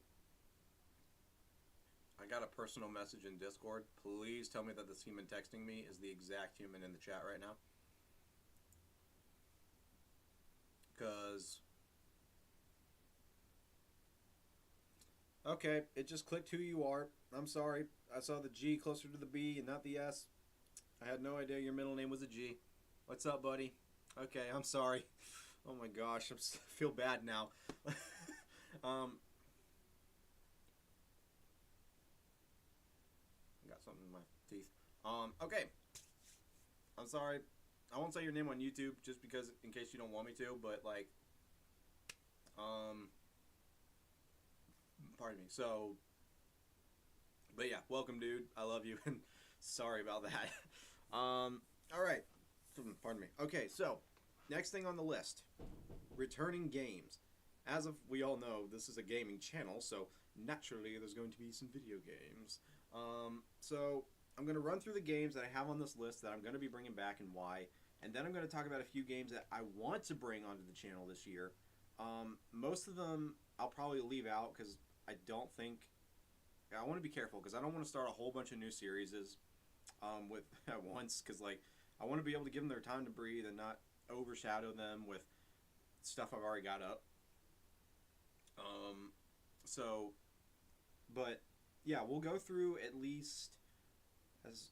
I got a personal message in Discord. Please tell me that this human texting me is the exact human in the chat right now. Cause okay, it just clicked who you are. I'm sorry. I saw the G closer to the B and not the S. I had no idea your middle name was a G. What's up, buddy? Okay, I'm sorry. Oh my gosh, I feel bad now. um, got something in my teeth. Okay. I'm sorry. I won't say your name on YouTube just because, in case you don't want me to, but like, pardon me. So, but yeah, welcome, dude. I love you, and sorry about that. All right. Pardon me. Okay, so next thing on the list, returning games. As of we all know, this is a gaming channel, so naturally there's going to be some video games. So I'm going to run through the games that I have on this list that I'm going to be bringing back and why, and then I'm going to talk about a few games that I want to bring onto the channel this year. Most of them I'll probably leave out because I don't think I want to be careful because I don't want to start a whole bunch of new series with at once because like I want to be able to give them their time to breathe and not overshadow them with stuff I've already got up. So, but yeah, we'll go through at least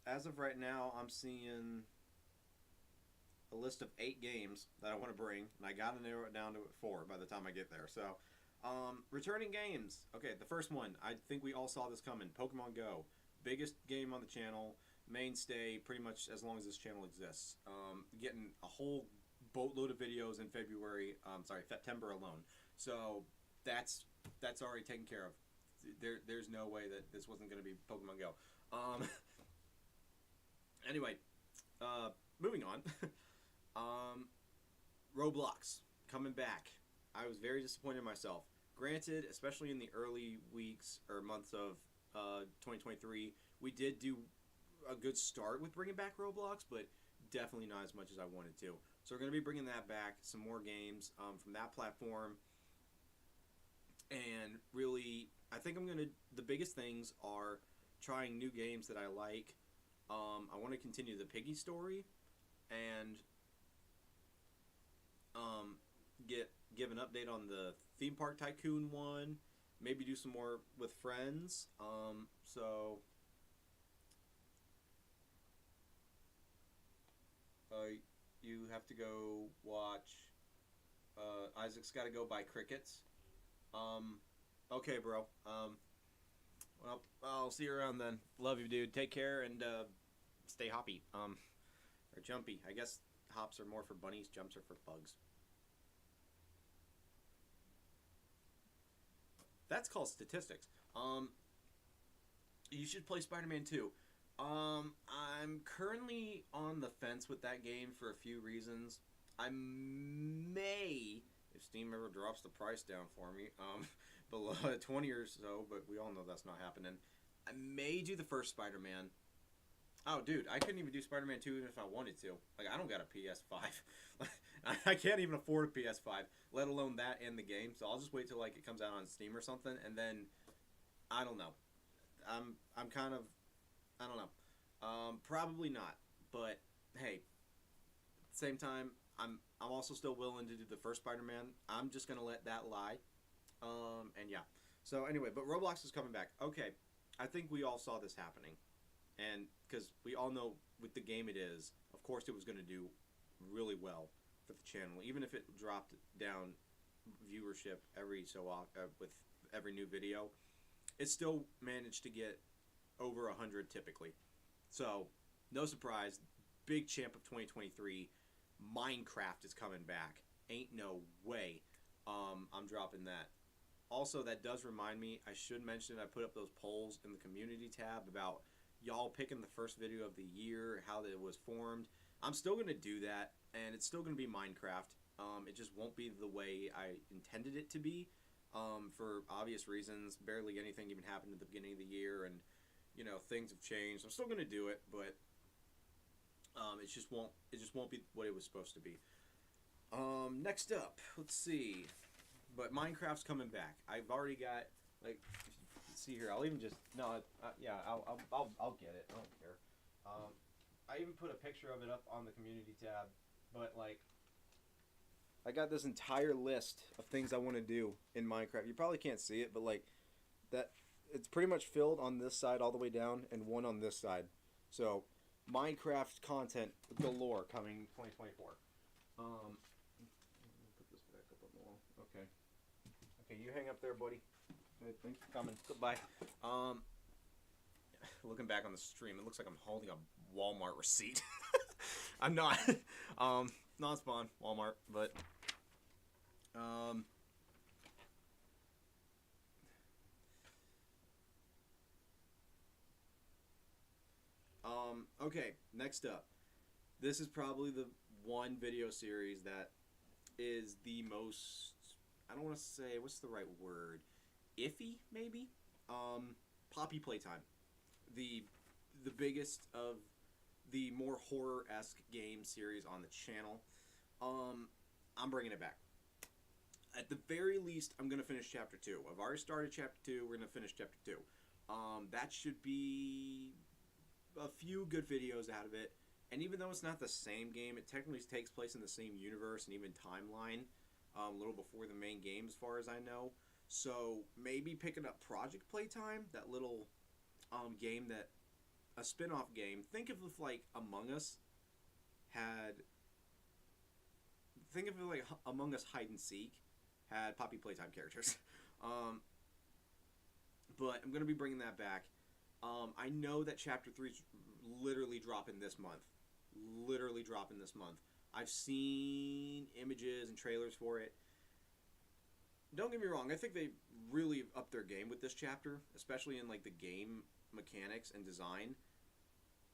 as of right now. I'm seeing a list of 8 games that I want to bring, and I got to narrow it down to 4 by the time I get there. So, returning games. Okay, the first one, I think we all saw this coming. Pokemon Go, biggest game on the channel, mainstay pretty much as long as this channel exists. Getting a whole boatload of videos in September alone. So that's already taken care of. There's no way that this wasn't going to be Pokemon Go. Anyway, moving on. Roblox coming back. I was very disappointed in myself. Granted, especially in the early weeks or months of 2023, we did do a good start with bringing back Roblox, but definitely not as much as I wanted to. So we're going to be bringing that back, some more games from that platform. And really, I think the biggest things are trying new games that I like. I want to continue the Piggy story and give an update on the Theme Park Tycoon one. Maybe do some more with friends. So you have to go watch Isaac's Gotta Go Buy Crickets. Okay, bro. Well, I'll see you around then. Love you, dude. Take care and stay hoppy. Or jumpy. I guess hops are more for bunnies, jumps are for bugs. That's called statistics. You should play Spider-Man 2. I'm currently on the fence with that game for a few reasons. I may, if Steam ever drops the price down for me, below 20 or so, but we all know that's not happening. I may do the first Spider-Man. Oh, dude, I couldn't even do Spider-Man 2 even if I wanted to. Like, I don't got a PS5. I can't even afford a PS5, let alone that and the game. So I'll just wait till like it comes out on Steam or something, and then I don't know. I'm kind of, I don't know. Probably not. But hey, at the same time, I'm also still willing to do the first Spider-Man. I'm just gonna let that lie. And yeah. So anyway, but Roblox is coming back. Okay, I think we all saw this happening, and because we all know with the game it is, of course it was going to do really well for the channel, even if it dropped down viewership every so often with every new video. It still managed to get over 100 typically. So no surprise, big champ of 2023, Minecraft is coming back. Ain't no way. I'm dropping that. Also, that does remind me, I should mention I put up those polls in the community tab about y'all picking the first video of the year, how it was formed. I'm still going to do that, and it's still going to be Minecraft. It just won't be the way I intended it to be, for obvious reasons. Barely anything even happened at the beginning of the year, and, you know, things have changed. I'm still going to do it, but it just won't be what it was supposed to be. Next up, let's see. But Minecraft's coming back. I've already got, like, see here. I'll even just yeah. I'll get it. I don't care. I even put a picture of it up on the community tab. But like, I got this entire list of things I want to do in Minecraft. You probably can't see it, but like that, it's pretty much filled on this side all the way down, and one on this side. So, Minecraft content galore coming 2024. Put this back up on the wall. Okay. Okay, you hang up there, buddy. Thanks for coming. Goodbye. Looking back on the stream, it looks like I'm holding a Walmart receipt. I'm not. Non-spawn Walmart, but okay, next up. This is probably the one video series that is the most, I don't want to say, what's the right word? Iffy, maybe? Poppy Playtime. The the biggest of the more horror-esque game series on the channel. I'm bringing it back. At the very least, I'm going to finish Chapter 2. I've already started Chapter 2. We're going to finish Chapter 2. That should be a few good videos out of it. And even though it's not the same game, it technically takes place in the same universe and even timeline, a little before the main game as far as I know. So maybe picking up Project Playtime, that little game that, a spin-off game. Think of if like Among Us had, think of it like Among Us Hide and Seek had Poppy Playtime characters. But I'm going to be bringing that back. I know that Chapter 3 is literally dropping this month. Literally dropping this month. I've seen images and trailers for it. Don't get me wrong, I think they really upped their game with this chapter, especially in like the game mechanics and design.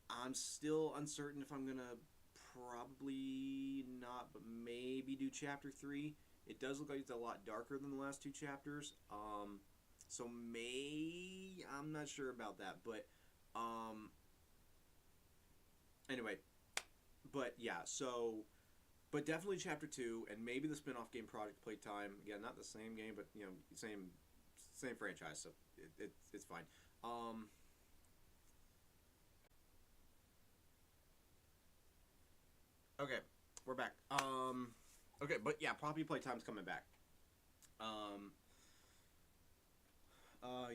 I'm still uncertain if I'm going to probably not, but maybe do Chapter 3. It does look like it's a lot darker than the last two chapters. So I'm not sure about that, but anyway, but yeah, so, but definitely Chapter 2, and maybe the spin-off game Project Playtime. Again, not the same game, but you know, same franchise, so it's fine. Okay, we're back. Okay, but yeah, Poppy Playtime's coming back. Um,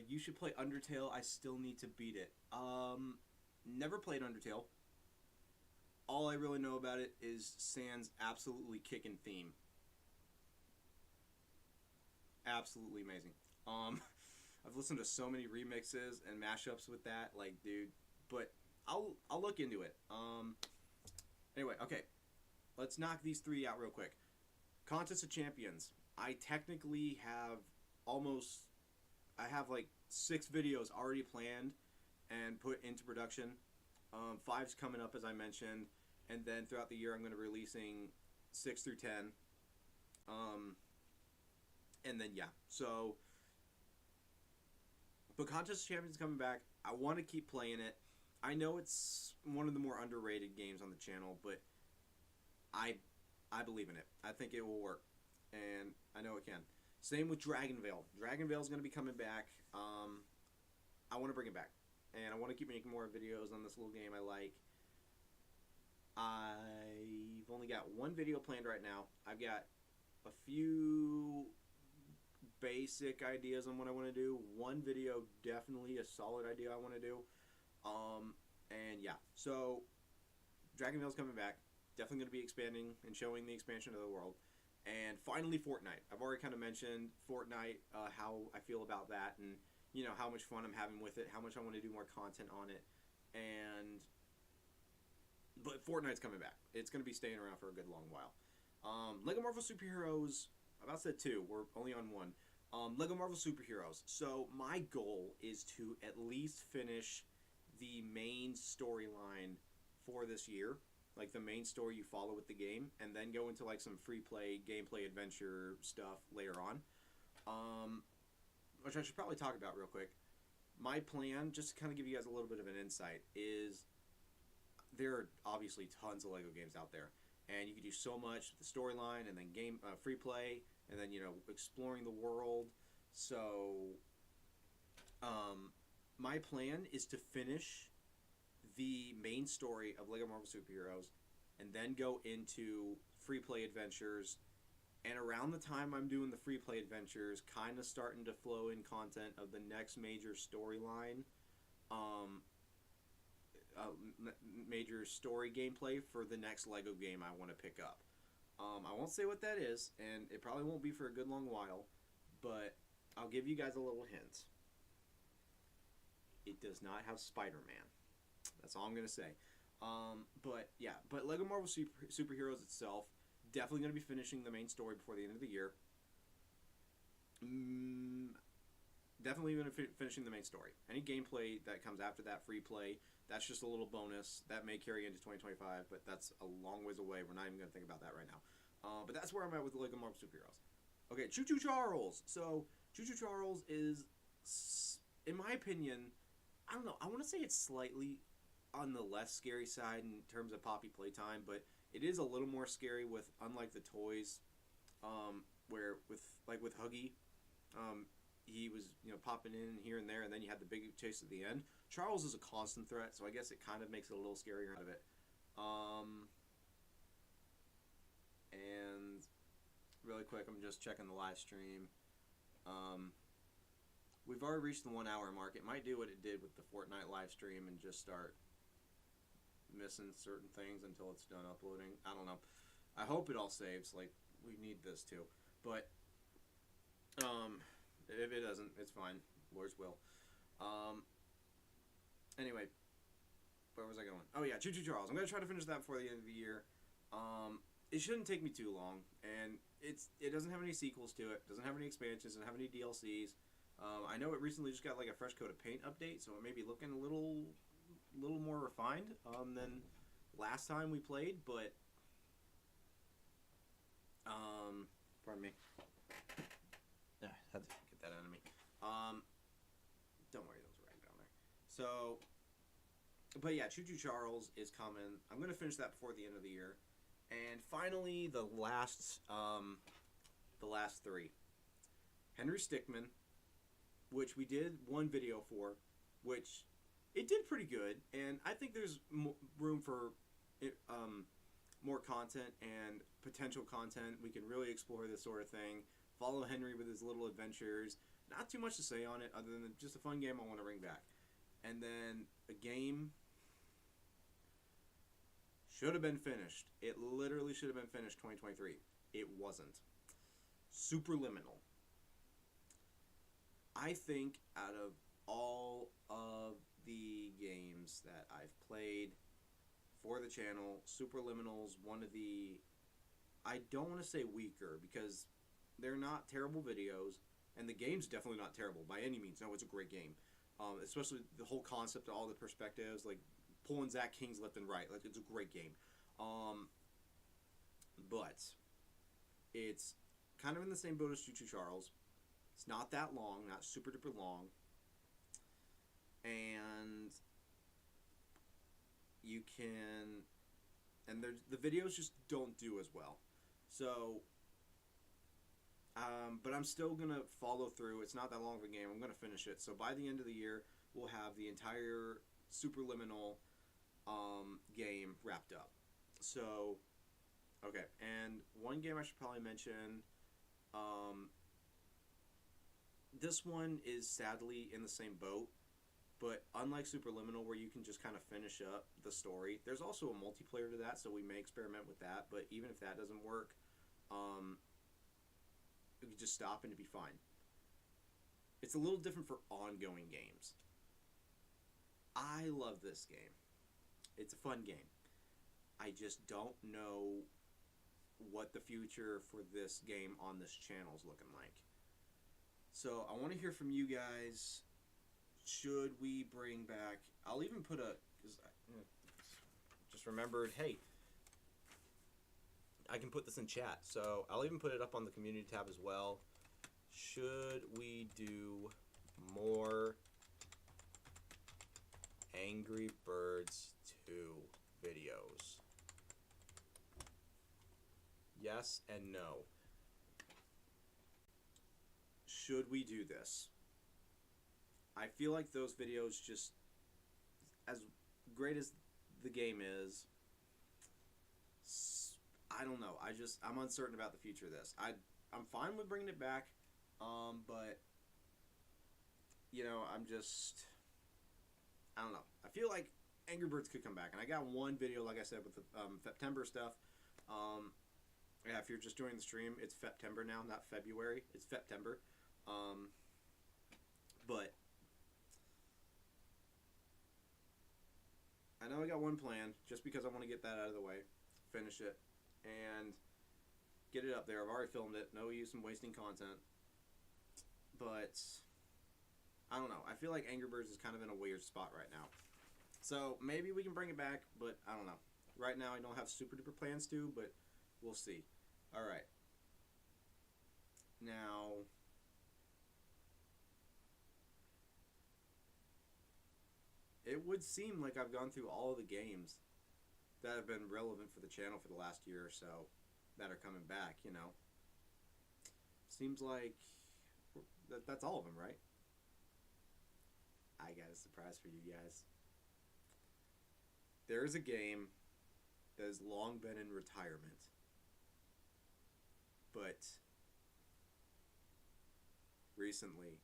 you should play Undertale. I still need to beat it. Never played Undertale. All I really know about it is Sans absolutely kicking theme. Absolutely amazing. I've listened to so many remixes and mashups with that, like, dude. But I'll look into it. Anyway, okay. Let's knock these three out real quick. Contest of Champions. I technically have almost, I have like 6 videos already planned and put into production. 5's coming up, as I mentioned, and then throughout the year I'm going to be releasing 6 through 10. And then yeah, so, but Contest of Champions is coming back. I want to keep playing it. I know it's one of the more underrated games on the channel, but I believe in it. I think it will work, and I know it can. Same with Dragon Veil. Dragon Veil is going to be coming back. I want to bring it back, and I want to keep making more videos on this little game I like. I've only got one video planned right now. I've got a few basic ideas on what I want to do. One video, definitely a solid idea I want to do. And yeah, so Dragon Veil's coming back. Definitely going to be expanding and showing the expansion of the world. And finally, Fortnite. I've already kind of mentioned Fortnite, how I feel about that, and you know how much fun I'm having with it, how much I want to do more content on it, but Fortnite's coming back. It's going to be staying around for a good long while. Lego Marvel Superheroes. I've about said 2. We're only on 1. Lego Marvel Superheroes. So my goal is to at least finish the main storyline for this year, like the main story you follow with the game, and then go into like some free play, gameplay, adventure stuff later on, which I should probably talk about real quick. My plan, just to kind of give you guys a little bit of an insight, is there are obviously tons of Lego games out there, and you can do so much with the storyline, and then game free play, and then, you know, exploring the world. So my plan is to finish the main story of Lego Marvel Superheroes, and then go into free play adventures And around the time I'm doing the free play adventures, kind of starting to flow in content of the next major storyline, um, major story gameplay for the next Lego game I want to pick up. I won't say what that is, and it probably won't be for a good long while, but I'll give you guys a little hint. It does not have Spider-Man. That's all I'm gonna say. But yeah, but Lego Marvel Superheroes itself, definitely gonna be finishing the main story before the end of the year. Definitely gonna finishing the main story. Any gameplay that comes after that free play, that's just a little bonus that may carry into 2025, but that's a long ways away. We're not even gonna think about that right now. But that's where I'm at with Lego Marvel Superheroes. Okay, Choo Choo Charles. So Choo Choo Charles is, in my opinion, I don't know. I want to say it's slightly on the less scary side in terms of Poppy playtime, but it is a little more scary with, unlike the toys, where with Huggy, he was popping in here and there, and then you had the big chase at the end. Charles is a constant threat, so I guess it kind of makes it a little scarier out of it. And really quick, I'm just checking the live stream. We've already reached the 1 hour mark. It might do what it did with the Fortnite live stream and just start missing certain things until it's done uploading. I don't know. I hope it all saves. Like, we need this too. But if it doesn't, it's fine. Lord's will. Anyway, where was I going? Oh yeah, Choo Choo Charles. I'm gonna try to finish that before the end of the year. It shouldn't take me too long, and it doesn't have any sequels to it. Doesn't have any expansions. Doesn't have any DLCs. I know it recently just got like a fresh coat of paint update, so it may be looking a little more refined than last time we played. But pardon me. Yeah, had to get that out of me. Don't worry, those are right down there. So, but yeah, Choo Choo Charles is coming. I'm gonna finish that before the end of the year, and finally the last three. Henry Stickmin, which we did one video for, which it did pretty good, and I think there's room for more content and potential content. We can really explore this sort of thing. Follow Henry with his little adventures. Not too much to say on it, other than just a fun game I want to bring back. And then a game should have been finished. It literally should have been finished 2023. It wasn't. Superliminal. I think out of all of the games that I've played for the channel, Superliminal's one of the, I don't want to say weaker, because they're not terrible videos, and the game's definitely not terrible by any means. No, it's a great game. Especially the whole concept of all the perspectives, like pulling Zach Kings left and right. Like, it's a great game. But it's kind of in the same boat as Choo Choo Charles. It's not that long, not super duper long. And you can, and the videos just don't do as well. So, but I'm still going to follow through. It's not that long of a game. I'm going to finish it. So by the end of the year, we'll have the entire Superliminal game wrapped up. So, okay. And one game I should probably mention, this one is sadly in the same boat, but unlike Superliminal, where you can just kind of finish up the story, there's also a multiplayer to that, so we may experiment with that. But even if that doesn't work, you can just stop and it'd be fine. It's a little different for ongoing games. I love this game. It's a fun game. I just don't know what the future for this game on this channel is looking like. So I want to hear from you guys. Should we bring back, I'll even put a, cause I just remembered, hey, I can put this in chat. So I'll even put it up on the community tab as well. Should we do more Angry Birds 2 videos? Yes and no. Should we do this? I feel like those videos, just as great as the game is, I don't know. I'm uncertain about the future of this. I'm fine with bringing it back, but I'm just I don't know. I feel like Angry Birds could come back, and I got one video, like I said, with the September stuff. Yeah, if you're just joining the stream, it's September now, not February. It's September. But I know I got one plan, just because I want to get that out of the way, finish it, and get it up there. I've already filmed it. No use in wasting content. But I don't know. I feel like Angry Birds is kind of in a weird spot right now. So maybe we can bring it back, but I don't know. Right now I don't have super duper plans to, but we'll see. Alright. Now, it would seem like I've gone through all of the games that have been relevant for the channel for the last year or so that are coming back, Seems like that's all of them, right? I got a surprise for you guys. There's a game that has long been in retirement, but recently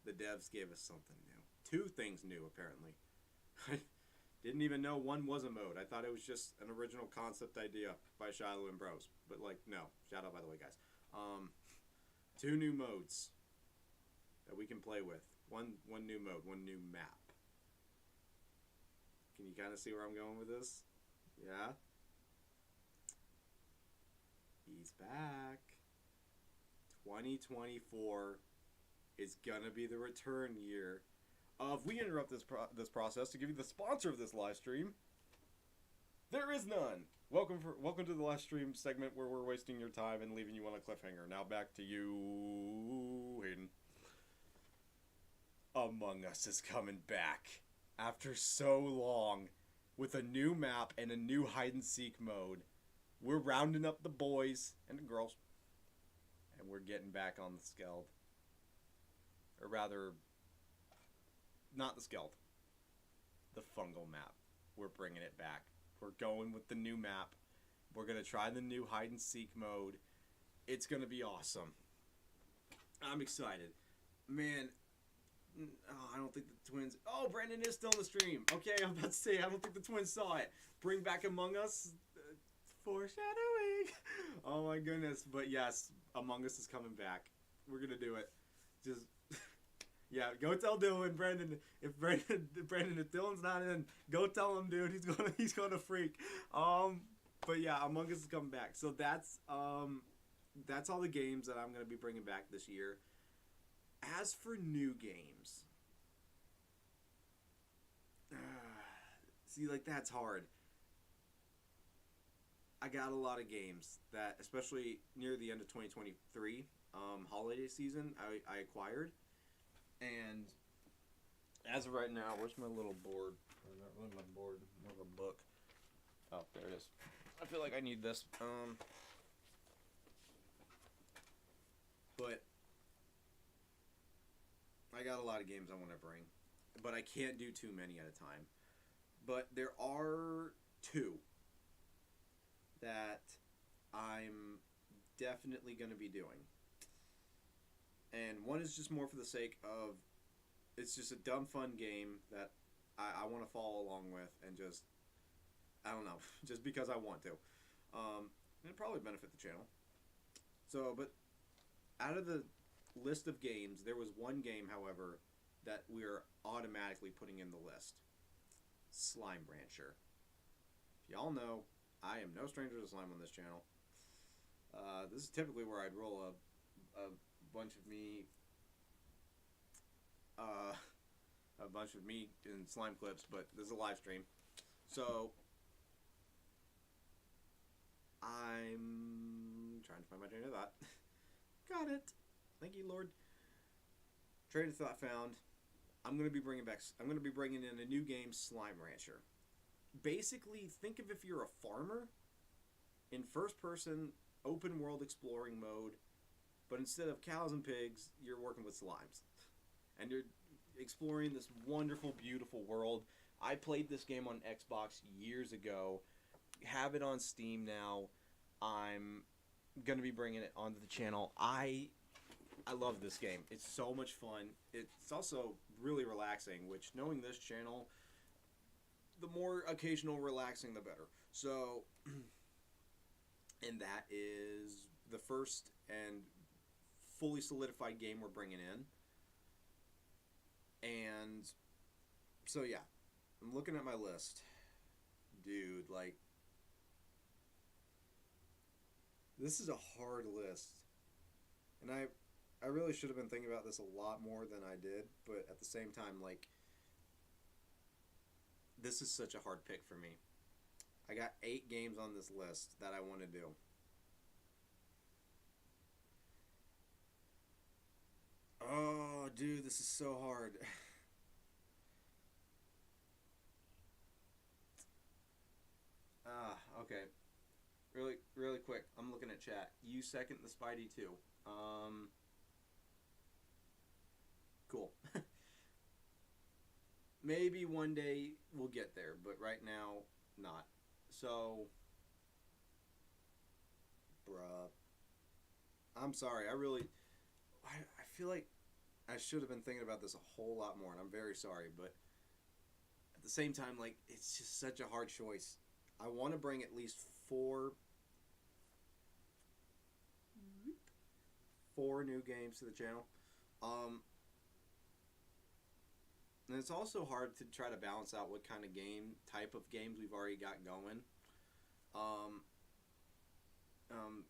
the devs gave us something new. Two things new, apparently. I didn't even know one was a mode. I thought it was just an original concept idea by Shiloh and Bros. But, no. Shout out, by the way, guys. Two new modes that we can play with. One new mode, one new map. Can you kind of see where I'm going with this? Yeah? He's back. 2024 is gonna be the return year of... We interrupt this process to give you the sponsor of this live stream. There is none. Welcome to the live stream segment where we're wasting your time and leaving you on a cliffhanger. Now back to you, Hayden. Among Us is coming back after so long with a new map and a new hide-and-seek mode. We're rounding up the boys and the girls, and we're getting back on the Skeld. Or rather, not the Skeld. The Fungal map. We're bringing it back. We're going with the new map. We're going to try the new hide-and-seek mode. It's going to be awesome. I'm excited. Man... Oh, I don't think the twins... Oh, Brandon is still in the stream. Okay, I'm about to say, I don't think the twins saw it. Bring back Among Us. Foreshadowing. Oh my goodness. But yes, Among Us is coming back. We're going to do it. Just... Yeah, go tell Dylan, Brandon. If Dylan's not in, go tell him, dude. He's gonna freak. But yeah, Among Us is coming back. So that's all the games that I'm gonna be bringing back this year. As for new games, see, that's hard. I got a lot of games that, especially near the end of 2023, holiday season, I acquired. And as of right now, where's my little board? Not really my board, more of a book. Oh, there it is. I feel like I need this. But I got a lot of games I want to bring, but I can't do too many at a time. But there are two that I'm definitely going to be doing. And one is just more for the sake of, it's just a dumb fun game that I want to follow along with and just, I don't know, just because I want to. And it'll probably benefit the channel. So, but out of the list of games, there was one game, however, that we're automatically putting in the list. Slime Rancher. If y'all know, I am no stranger to slime on this channel. This is typically where I'd roll a bunch of me in slime clips, but this is a live stream, so I'm trying to find my train of thought. Got it. Thank you, Lord. Train of thought found. I'm gonna be bringing in a new game, Slime Rancher. Basically, think of if you're a farmer in first-person open world exploring mode. But instead of cows and pigs, you're working with slimes. And you're exploring this wonderful, beautiful world. I played this game on Xbox years ago. have it on Steam now. I'm gonna be bringing it onto the channel. I love this game. It's so much fun. It's also really relaxing, which knowing this channel, the more occasional relaxing, the better. So, and that is the first and fully solidified game we're bringing in. And so, yeah, I'm looking at my list. Dude, like, this is a hard list. And I really should have been thinking about this a lot more than I did, but at the same time, like, this is such a hard pick for me. I got 8 games on this list that I want to do. Oh, dude, this is so hard. Okay. Really, really quick. I'm looking at chat. You second the Spidey too. Um, cool. Maybe one day we'll get there, but right now, not. So, bruh, I'm sorry. I feel like I should have been thinking about this a whole lot more, and I'm very sorry. But at the same time, like, it's just such a hard choice. I want to bring at least four new games to the channel. Um, and it's also hard to try to balance out what kind of type of games we've already got going. Um,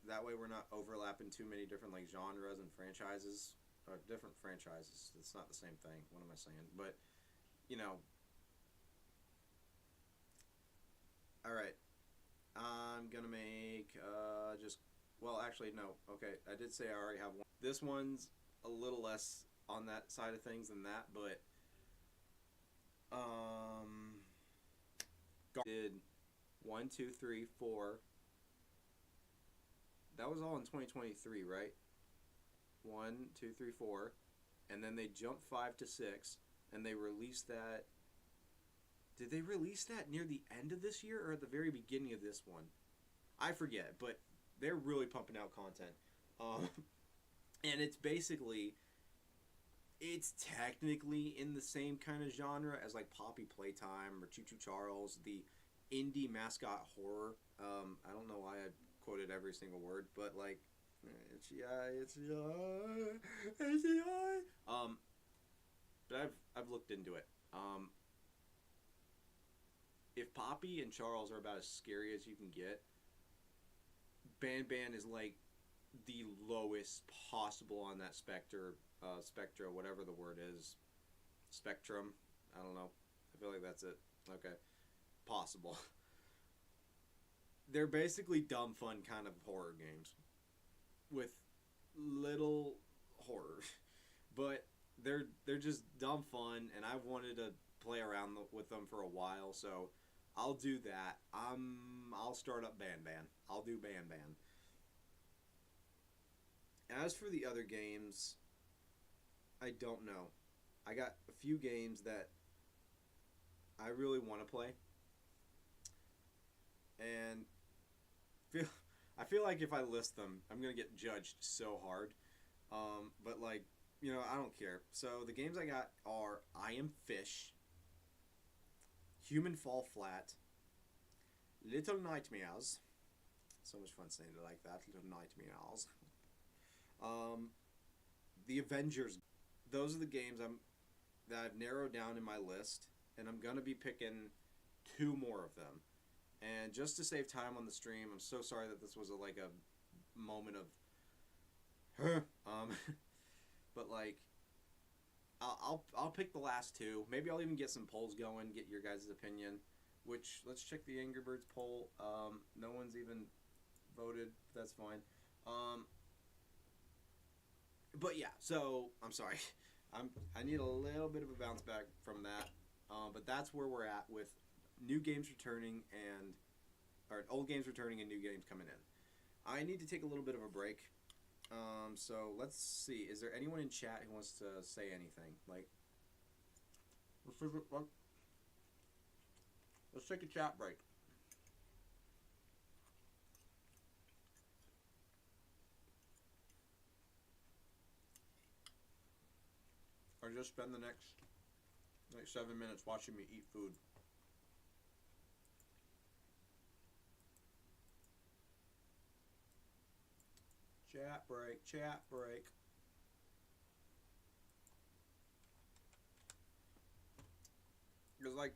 that way we're not overlapping too many different like genres and franchises, or different franchises. It's not the same thing. What am I saying? But you know, all right. I'm gonna make just well, actually no. Okay, I did say I already have one. This one's a little less on that side of things than that, but um, did 1, 2, 3, 4. That was all in 2023, right? 1, 2, 3, 4, and then they jumped 5 to 6, and they released that. Did they release that near the end of this year or at the very beginning of this one? I forget, but they're really pumping out content. Um, and it's technically in the same kind of genre as like Poppy Playtime or Choo Choo Charles, the indie mascot horror. I don't know why I quoted every single word, but like, it's but I've looked into it. If Poppy and Charles are about as scary as you can get, Ban is like the lowest possible on that spectra, whatever the word is, spectrum. I don't know. I feel like that's it. Okay, possible. They're basically dumb fun kind of horror games with little horror, but they're just dumb fun, and I've wanted to play around with them for a while, so I'll do that. I'll start up Ban. I'll do Ban. As for the other games, I don't know. I got a few games that I really want to play, and feel I feel like if I list them, I'm gonna get judged so hard. But like, I don't care. So the games I got are I Am Fish, Human Fall Flat, Little Nightmares. So much fun saying it like that, Little Nightmares. The Avengers. Those are the games that I've narrowed down in my list, and I'm gonna be picking 2 more of them. And just to save time on the stream, I'm so sorry that this was like a moment of, but like, I'll pick the last 2. Maybe I'll even get some polls going, get your guys' opinion. Which, let's check the Angry Birds poll. No one's even voted. That's fine. But yeah, so I'm sorry. I need a little bit of a bounce back from that. But that's where we're at with new games returning or old games returning and new games coming in. I need to take a little bit of a break. So let's see. Is there anyone in chat who wants to say anything? Like, let's take a chat break. or just spend the next like 7 minutes watching me eat food. Chat break, chat break. Because like,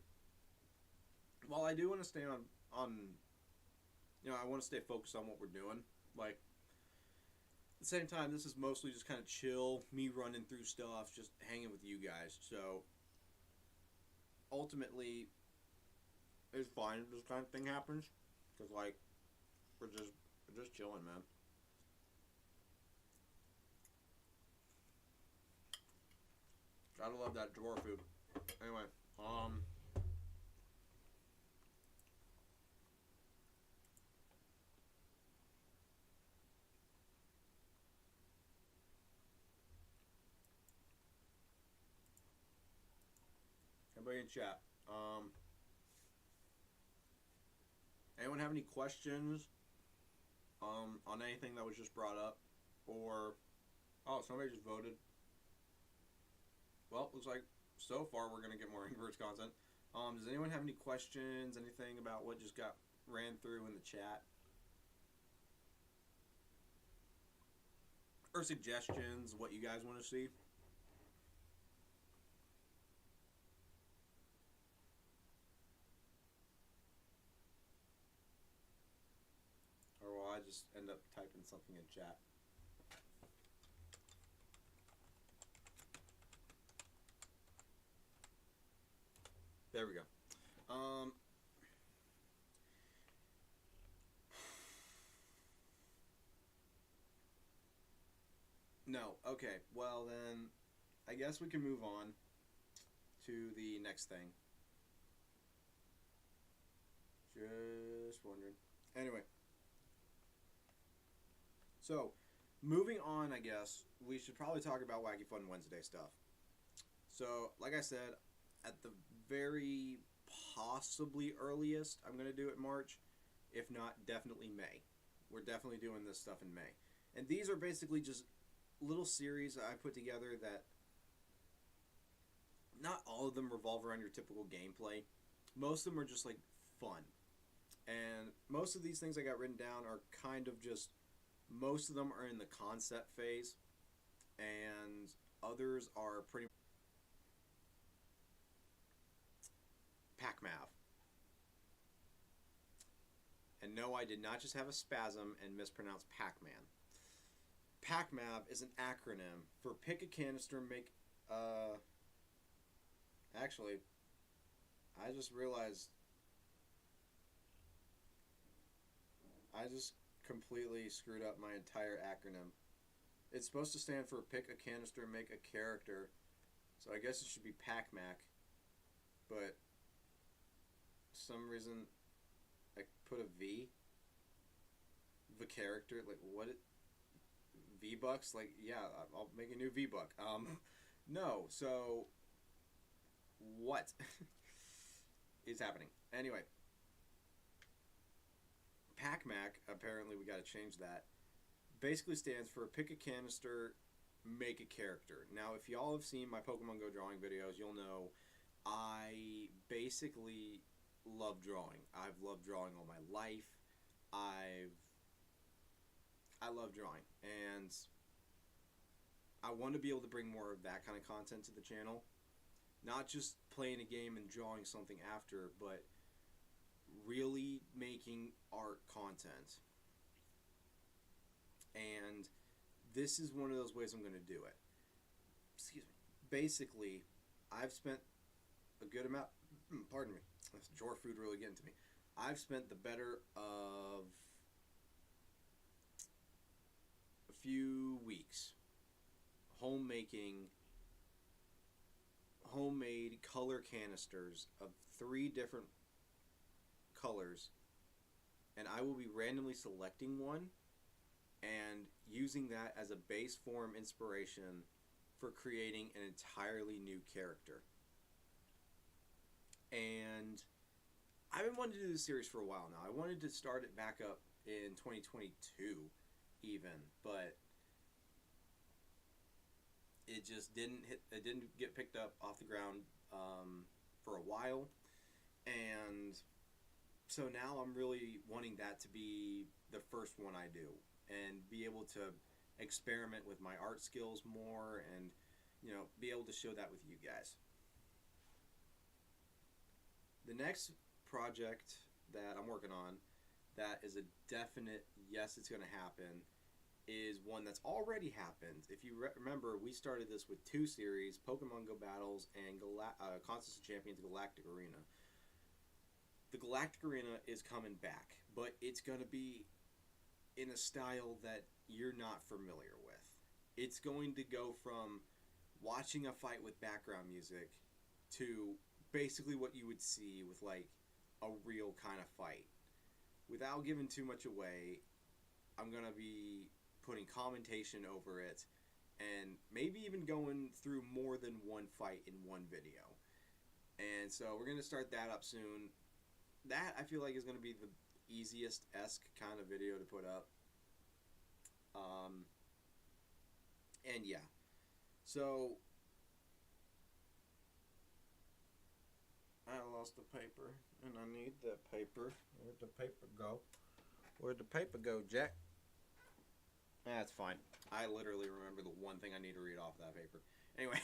while I do want to stay on, I want to stay focused on what we're doing. Like, at the same time, this is mostly just kind of chill, me running through stuff, just hanging with you guys. So ultimately, it's fine if this kind of thing happens, because like, we're just chilling, man. Gotta love that drawer food. Anyway, everybody in chat. Anyone have any questions on anything that was just brought up, or somebody just voted. Well, looks like so far we're gonna get more Angry Birds content. Does anyone have any questions? Anything about what just got ran through in the chat, or suggestions? What you guys want to see? Or will I just end up typing something in chat? There we go. No. Okay. Well then, I guess we can move on to the next thing. Just wondering. Anyway, so moving on, I guess we should probably talk about Wacky Fun Wednesday stuff. So, like I said, at the very possibly earliest, I'm gonna do it March. If not, definitely May. We're definitely doing this stuff in May. And these are basically just little series I put together that not all of them revolve around your typical gameplay. Most of them are just like fun. And most of these things I got written down are kind of just, most of them are in the concept phase, and others are pretty PacMav. And no, I did not just have a spasm and mispronounce Pac-Man. PacMav is an acronym for Pick a Canister, Make... Actually, I just realized... I just completely screwed up my entire acronym. It's supposed to stand for Pick a Canister, Make a Character. So I guess it should be PacMac. But... for some reason... I put a V. The character, like, what? V-Bucks? Like, yeah, I'll make a new V-Buck. No, so, what is happening? Anyway, PacMac, apparently we gotta change that, basically stands for Pick a Canister, Make a Character. Now, if y'all have seen my Pokemon Go drawing videos, you'll know I basically love drawing. I've loved drawing all my life. I love drawing, and I want to be able to bring more of that kind of content to the channel. Not just playing a game and drawing something after, but really making art content. And this is one of those ways I'm going to do it. Excuse me. Basically, I've spent a good amount... pardon me. This drawer food really getting to me. I've spent the better of a few weeks homemaking homemade color canisters of 3 different colors, and I will be randomly selecting one and using that as a base form inspiration for creating an entirely new character. And I've been wanting to do this series for a while now. I wanted to start it back up in 2022 even, but it just didn't get picked up off the ground for a while, and so now I'm really wanting that to be the first one I do and be able to experiment with my art skills more and be able to show that with you guys. The next project that I'm working on that is a definite yes, it's going to happen is one that's already happened. If you remember, we started this with two series, Pokemon Go Battles and Contest of Champions Galactic Arena. The Galactic Arena is coming back, but it's going to be in a style that you're not familiar with. It's going to go from watching a fight with background music to basically what you would see with like a real kind of fight. Without giving too much away, I'm going to be putting commentation over it and maybe even going through more than one fight in one video. And so we're going to start that up soon. That I feel like is going to be the easiest-esque kind of video to put up. And yeah. So I lost the paper and I need the paper. Where'd the paper go? Where'd the paper go, Jack? That's fine. I literally remember the one thing I need to read off that paper. Anyway,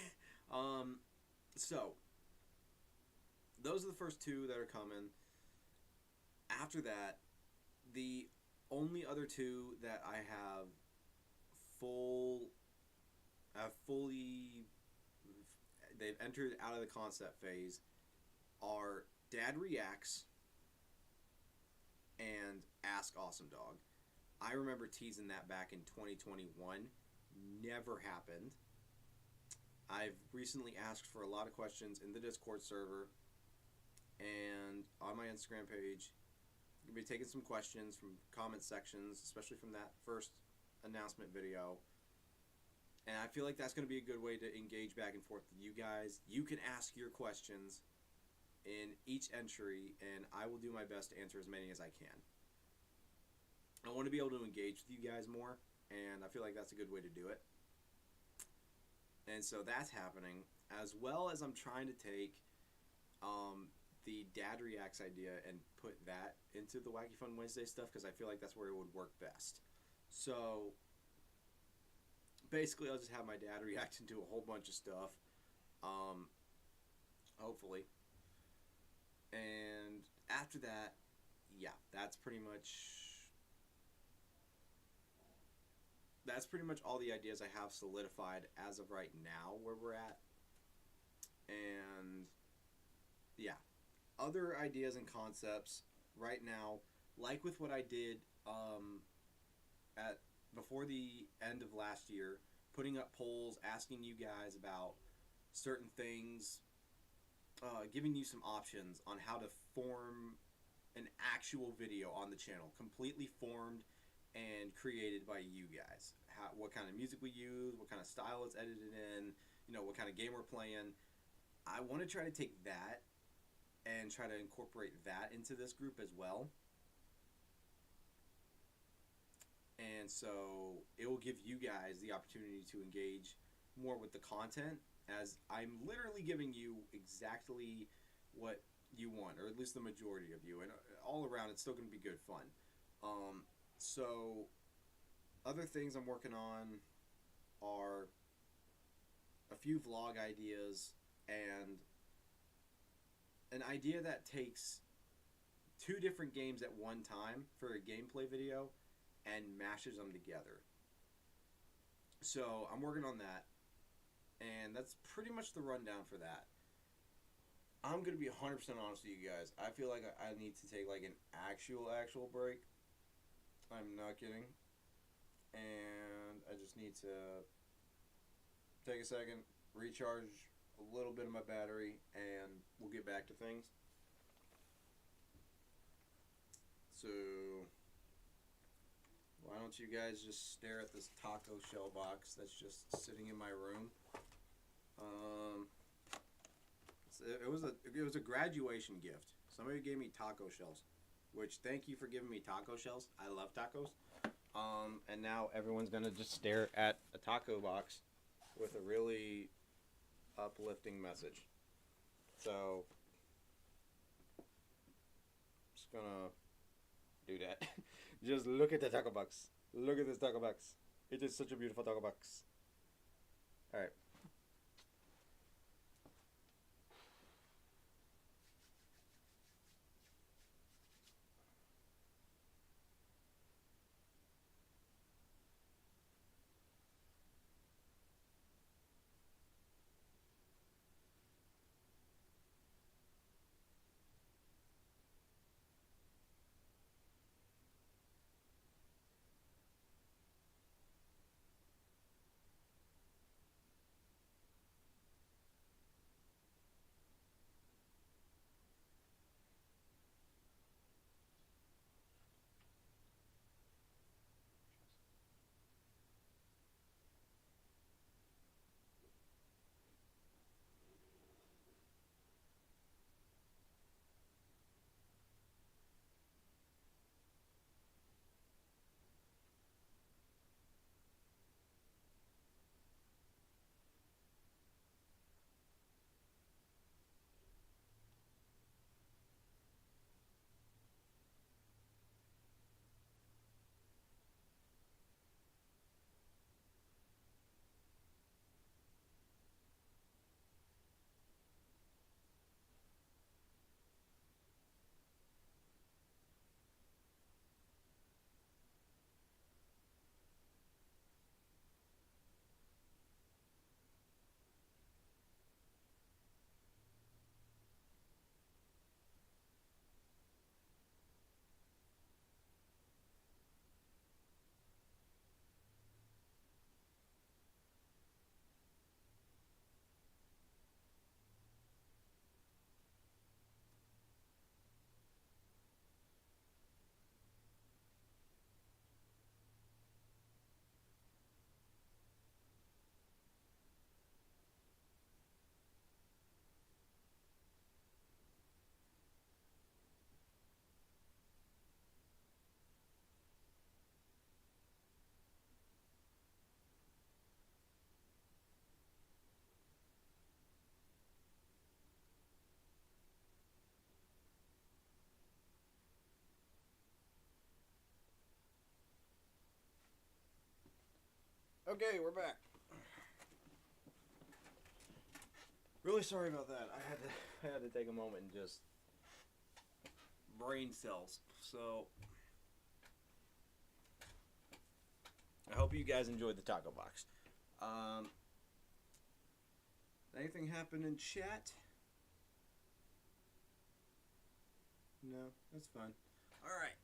so those are the first two that are coming. After that, the only other two that I have they've entered out of the concept phase are Dad Reacts and Ask Awesome Dog. I remember teasing that back in 2021. Never happened. I've recently asked for a lot of questions in the Discord server and on my Instagram page. I'm going to be taking some questions from comment sections, especially from that first announcement video. And I feel like that's going to be a good way to engage back and forth with you guys. You can ask your questions in each entry, and I will do my best to answer as many as I can. I want to be able to engage with you guys more, and I feel like that's a good way to do it. And so that's happening, as well as I'm trying to take the Dad Reacts idea and put that into the Wacky Fun Wednesday stuff, because I feel like that's where it would work best. So basically, I'll just have my dad react to a whole bunch of stuff, hopefully. And after that, yeah, that's pretty much all the ideas I have solidified as of right now where we're at. And yeah, other ideas and concepts right now, like with what I did at before the end of last year, putting up polls, asking you guys about certain things, giving you some options on how to form an actual video on the channel, completely formed and created by you guys. What kind of music we use, what kind of style it's edited in, what kind of game we're playing. I want to try to take that and try to incorporate that into this group as well. And so it will give you guys the opportunity to engage more with the content, as I'm literally giving you exactly what you want, or at least the majority of you. And all around, it's still going to be good fun. So other things I'm working on are a few vlog ideas and an idea that takes two different games at one time for a gameplay video and mashes them together. So I'm working on that, and that's pretty much the rundown for that. I'm going to be 100% honest with you guys. I feel like I need to take like an actual break. I'm not kidding. And I just need to take a second, recharge a little bit of my battery, and we'll get back to things. So why don't you guys just stare at this taco shell box that's just sitting in my room? It was a graduation gift. Somebody gave me taco shells, which, thank you for giving me taco shells. I love tacos. And now everyone's gonna just stare at a taco box with a really uplifting message. So, just gonna do that. Just look at the taco box. Look at this taco box. It is such a beautiful taco box. All right. Okay, we're back. Really sorry about that. I had to take a moment and just brain cells. So I hope you guys enjoyed the taco box. Um, Anything happen in chat? No, that's fine. All right.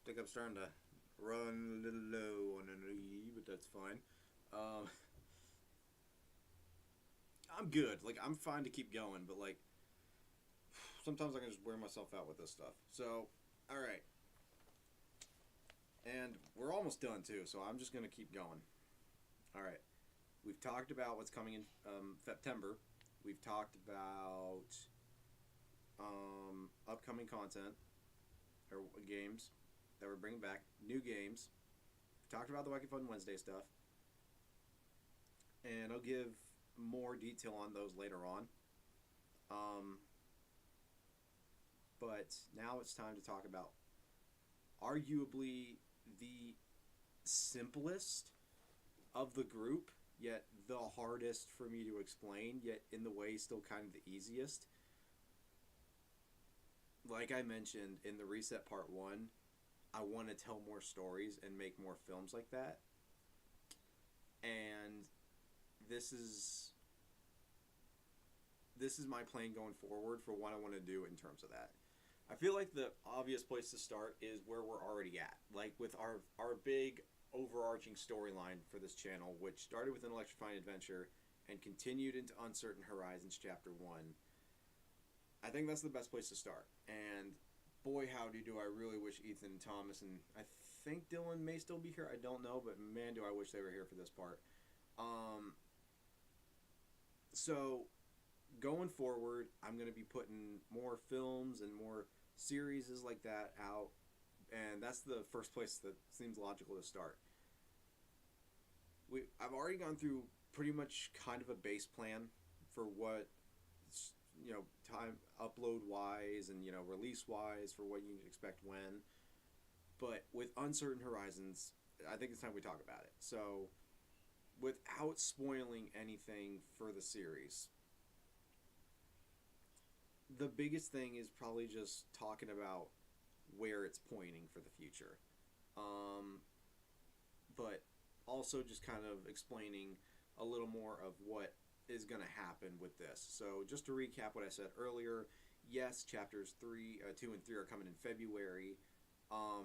Think I'm starting to run a little low on energy, but that's fine. Um, I'm good. Like I'm fine to keep going, but like sometimes I can just wear myself out with this stuff. So, all right. And we're almost done too, so I'm just gonna keep going. All right. We've talked about what's coming in September. We've talked about upcoming content or games that we're bringing back, new games. We talked about the Wacky Fun Wednesday stuff, and I'll give more detail on those later on. Um, but now it's time to talk about arguably the simplest of the group, yet the hardest for me to explain, yet in the way still kind of the easiest. Like I mentioned in the Reset Part 1, I want to tell more stories and make more films like that. And this is my plan going forward for what I want to do in terms of that. I feel like the obvious place to start is where we're already at. Like with our big overarching storyline for this channel, which started with an electrifying adventure and continued into Uncertain Horizons Chapter 1. I think that's the best place to start. And boy, howdy, do I really wish Ethan and Thomas, and I think Dylan may still be here. I don't know, but man, do I wish they were here for this part. So going forward, I'm going to be putting more films and more series like that out, and that's the first place that seems logical to start. I've already gone through pretty much kind of a base plan for what, time upload wise and release wise for what you need to expect when. But with Uncertain Horizons, I think it's time we talk about it. So, without spoiling anything for the series, the biggest thing is probably just talking about where it's pointing for the future. Um, but also just kind of explaining a little more of what is going to happen with this. So, just to recap what I said earlier, yes, chapters 2 and 3 are coming in February.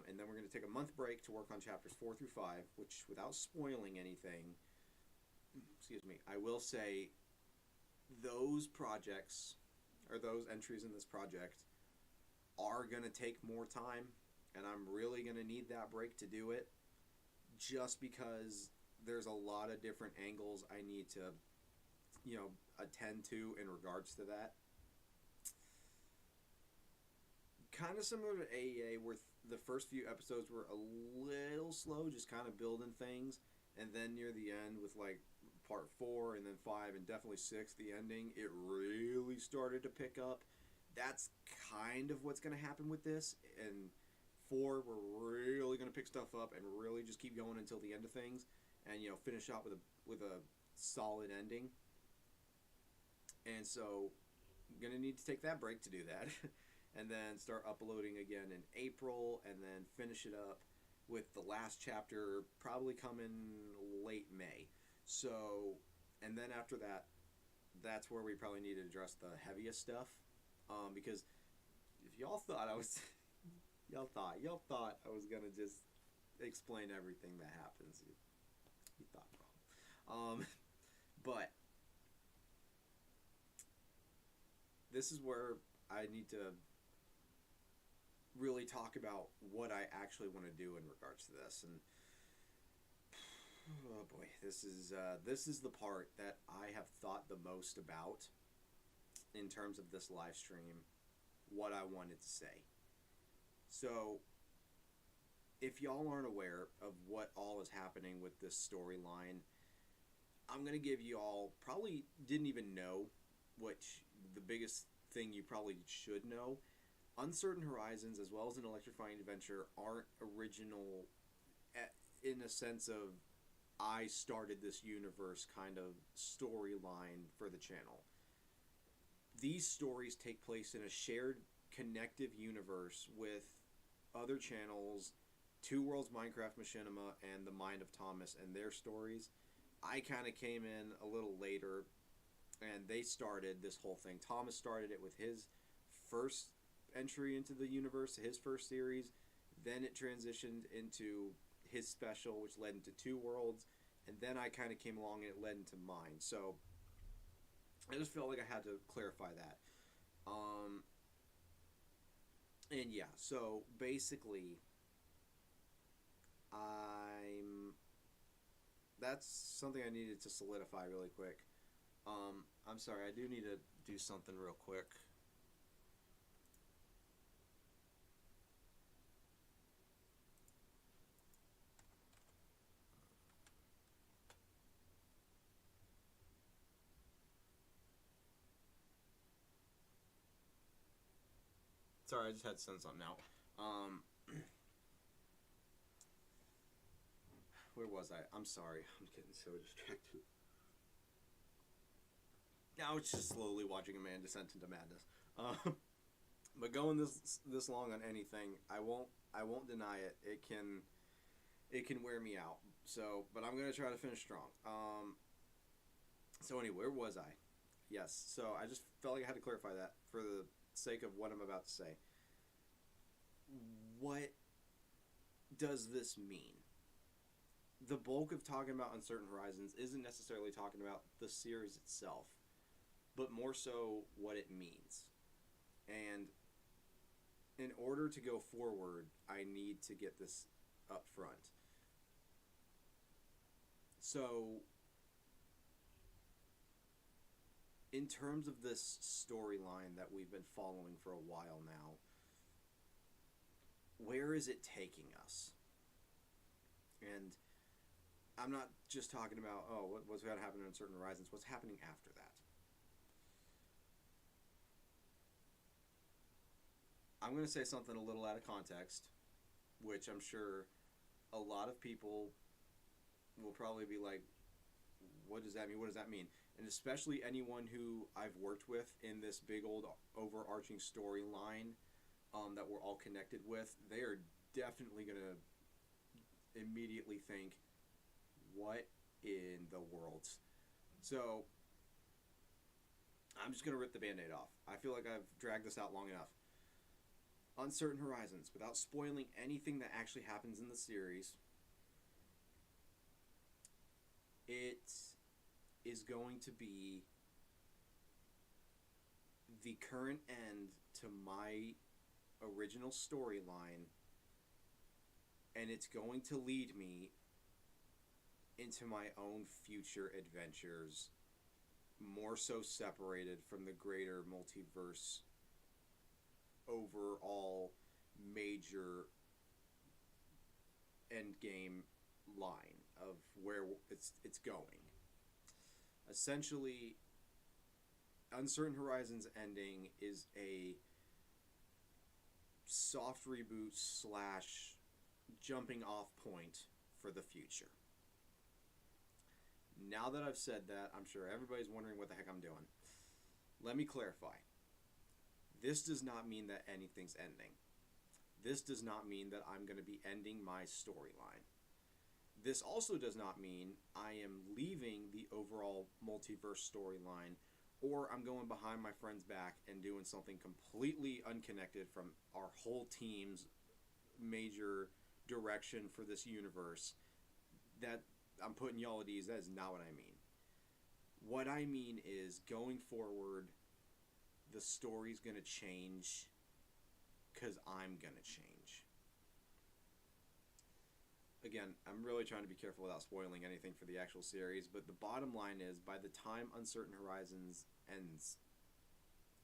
And then we're going to take a month break to work on chapters 4 through 5, which, without spoiling anything, excuse me, I will say those projects, or those entries in this project, are going to take more time, and I'm really going to need that break to do it, just because there's a lot of different angles I need to, attend to in regards to that. Kind of similar to AEA, where the first few episodes were a little slow, just kind of building things, and then near the end with like part 4 and then 5 and definitely 6, the ending, it really started to pick up. That's kind of what's going to happen with this. And 4, we're really going to pick stuff up and really just keep going until the end of things, and finish out with a solid ending. And so I'm going to need to take that break to do that. And then start uploading again in April, and then finish it up with the last chapter probably coming late May. So, and then after that, that's where we probably need to address the heaviest stuff, because if y'all thought I was, y'all thought I was gonna just explain everything that happens, you thought wrong. But this is where I need to really talk about what I actually want to do in regards to this. And oh boy, this is the part that I have thought the most about in terms of this live stream, what I wanted to say. So, if y'all aren't aware of what all is happening with this storyline, I'm going to give you all, probably didn't even know, which the biggest thing you probably should know. Uncertain Horizons, as well as An Electrifying Adventure, aren't original in a sense of I started this universe kind of storyline for the channel. These stories take place in a shared connective universe with other channels, Two Worlds Minecraft Machinima and The Mind of Thomas and their stories. I kind of came in a little later, and they started this whole thing. Thomas started it with his first entry into the universe, his first series. Then it transitioned into his special, which led into Two Worlds, and then I kind of came along and it led into mine. So I just felt like I had to clarify that. And yeah, so basically, that's something I needed to solidify really quick. I'm sorry, I do need to do something real quick. Sorry, I just had to send something out. Where was I? I'm sorry. I'm getting so distracted. Now it's just slowly watching a man descend into madness. But going this long on anything, I won't deny it. It can wear me out. So, but I'm gonna try to finish strong. So anyway, where was I? Yes. So I just felt like I had to clarify that for the sake of what I'm about to say. What does this mean? The bulk of talking about Uncertain Horizons isn't necessarily talking about the series itself, but more so what it means. And in order to go forward, I need to get this up front. So, in terms of this storyline that we've been following for a while now, where is it taking us? And I'm not just talking about, oh, what's going to happen in certain horizons. What's happening after that? I'm going to say something a little out of context, which I'm sure a lot of people will probably be like, what does that mean? What does that mean? And especially anyone who I've worked with in this big old overarching storyline that we're all connected with, they are definitely going to immediately think, what in the world? So I'm just going to rip the band aid off. I feel like I've dragged this out long enough. Uncertain Horizons, without spoiling anything that actually happens in the series, it is going to be the current end to my original storyline, and it's going to lead me into my own future adventures, more so separated from the greater multiverse overall major end game line of where it's going. Essentially, Uncertain Horizons ending is a soft reboot slash jumping off point for the future. Now that I've said that, I'm sure everybody's wondering what the heck I'm doing. Let me clarify. This does not mean that anything's ending. This does not mean that I'm going to be ending my storyline. This also does not mean I am leaving the overall multiverse storyline, or I'm going behind my friend's back and doing something completely unconnected from our whole team's major direction for this universe. That I'm putting y'all at ease. That is not what I mean. What I mean is, going forward, the story's going to change because I'm going to change. Again, I'm really trying to be careful without spoiling anything for the actual series, but the bottom line is, by the time Uncertain Horizons ends,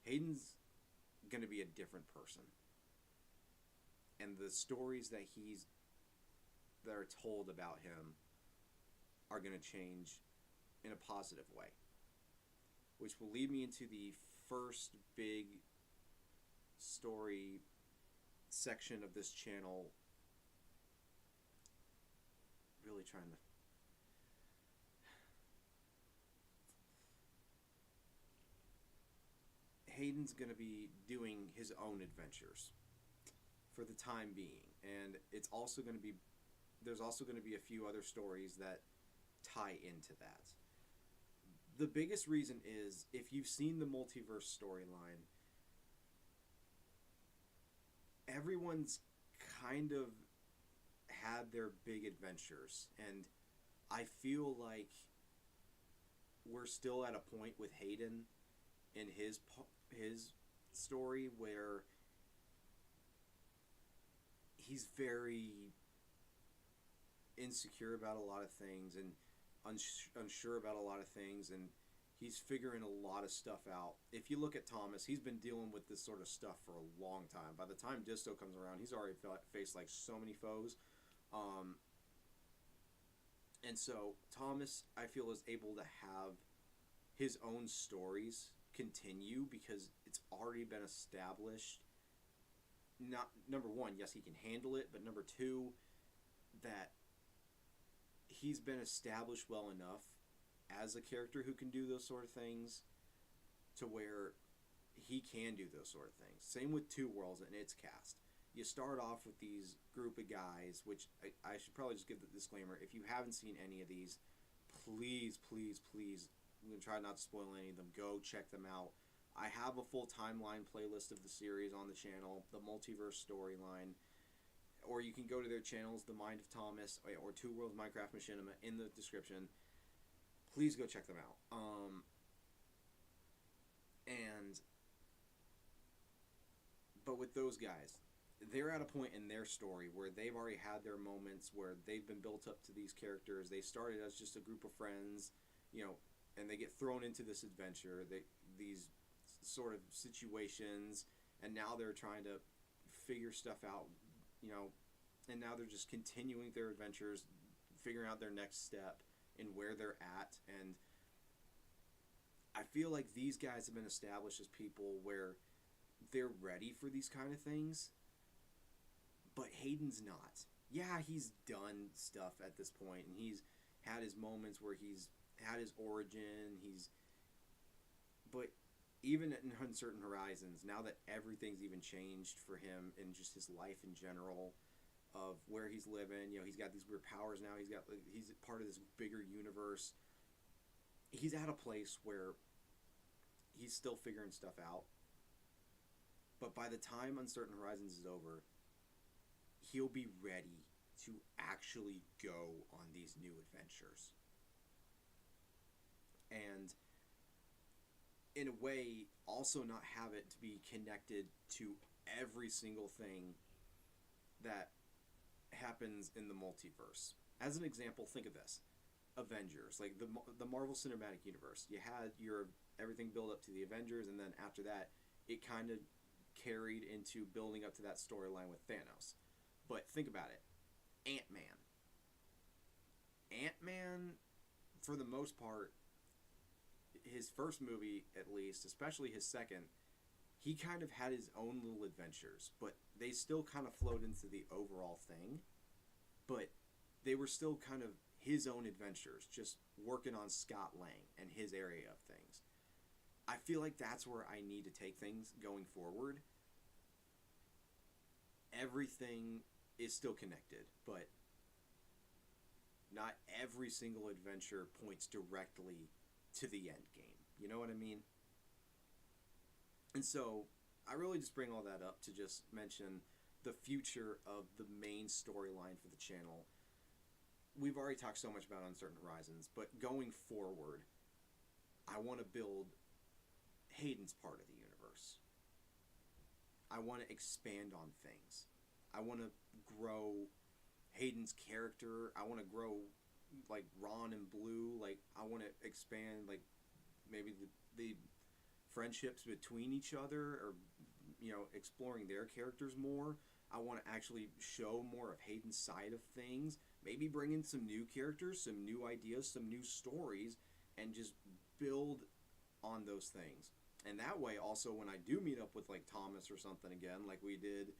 Hayden's going to be a different person. And the stories that are told about him are going to change in a positive way, which will lead me into the first big story section of this channel. Really trying to... Hayden's going to be doing his own adventures for the time being, and it's also going to be... There's also going to be a few other stories that tie into that. The biggest reason is, if you've seen the multiverse storyline, everyone's kind of had their big adventures, and I feel like we're still at a point with Hayden in his story where he's very insecure about a lot of things and unsure about a lot of things, and he's figuring a lot of stuff out. If you look at Thomas, he's been dealing with this sort of stuff for a long time. By the time Disto comes around, he's already faced like so many foes. And so Thomas, I feel, is able to have his own stories continue because it's already been established. Not number one, yes, he can handle it, but number two, that he's been established well enough as a character who can do those sort of things to where he can do those sort of things. Same with Two Worlds and its cast. You start off with these group of guys, which I should probably just give the disclaimer. If you haven't seen any of these, please, please, please, I'm going to try not to spoil any of them. Go check them out. I have a full timeline playlist of the series on the channel, the multiverse storyline. Or you can go to their channels, The Mind of Thomas or Two Worlds Minecraft Machinima, in the description. Please go check them out. But with those guys, they're at a point in their story where they've already had their moments where they've been built up to these characters. They started as just a group of friends, and they get thrown into this adventure, these sort of situations, and now they're trying to figure stuff out, and now they're just continuing their adventures figuring out their next step and where they're at. And I feel like these guys have been established as people where they're ready for these kind of things, but Hayden's not. Yeah, he's done stuff at this point, and he's had his moments where he's had his origin. But even in Uncertain Horizons, now that everything's even changed for him and just his life in general, of where he's living, he's got these weird powers now. He's part of this bigger universe. He's at a place where he's still figuring stuff out. But by the time Uncertain Horizons is over, he'll be ready to actually go on these new adventures. And in a way, also not have it to be connected to every single thing that happens in the multiverse. As an example, think of this. Avengers, like the Marvel Cinematic Universe. You had your everything build up to the Avengers, and then after that, it kind of carried into building up to that storyline with Thanos. But think about it. Ant-Man, for the most part, his first movie, at least, especially his second, he kind of had his own little adventures, but they still kind of flowed into the overall thing. But they were still kind of his own adventures, just working on Scott Lang and his area of things. I feel like that's where I need to take things going forward. Everything is still connected, but not every single adventure points directly to the end game. You know what I mean? And so I really just bring all that up to just mention the future of the main storyline for the channel. We've already talked so much about Uncertain Horizons, but going forward, I want to build Hayden's part of the universe. I want to expand on things. I want to grow Hayden's character. I want to grow, like, Ron and Blue. Like, I want to expand, like, maybe the friendships between each other, or, exploring their characters more. I want to actually show more of Hayden's side of things. Maybe bring in some new characters, some new ideas, some new stories, and just build on those things. And that way, also, when I do meet up with, like, Thomas or something again, like we did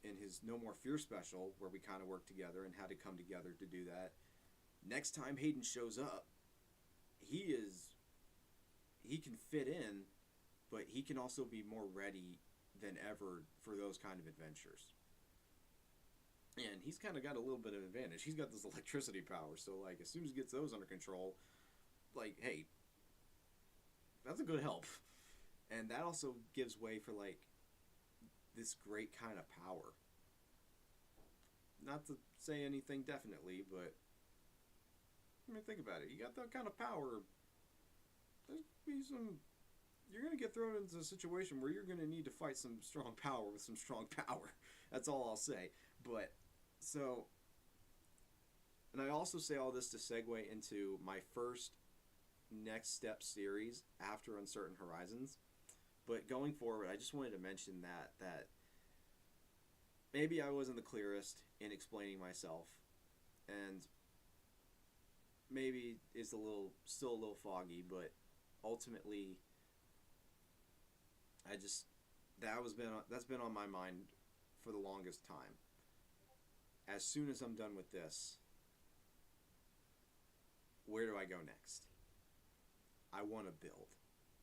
in his No More Fear special, where we kind of worked together and had to come together to do that, next time Hayden shows up, he can fit in, but he can also be more ready than ever for those kind of adventures. And he's kind of got a little bit of advantage. He's got this electricity power, so, like, as soon as he gets those under control, like, hey, that's a good help. And that also gives way for, like, this great kind of power. Not to say anything definitely, but I mean, think about it. You got that kind of power. You're going to get thrown into a situation where you're going to need to fight some strong power with some strong power. That's all I'll say. But, so, and I also say all this to segue into my first Next Step series after Uncertain Horizons. But going forward, I just wanted to mention that maybe I wasn't the clearest in explaining myself, and maybe it's still a little foggy, but ultimately, that's been on my mind for the longest time. As soon as I'm done with this, where do I go next? I want to build.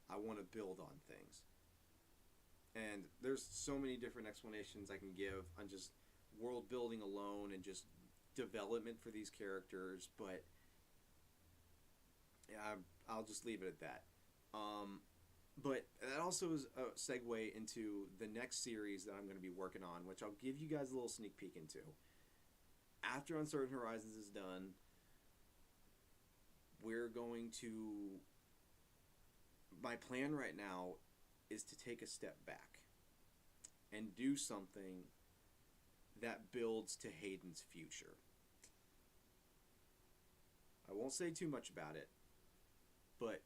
I want to build on things. And there's so many different explanations I can give on just world building alone and just development for these characters, but I'll just leave it at that. But that also is a segue into the next series that I'm going to be working on, which I'll give you guys a little sneak peek into. After Uncertain Horizons is done, my plan right now is to take a step back and do something that builds to Hayden's future. I won't say too much about it, but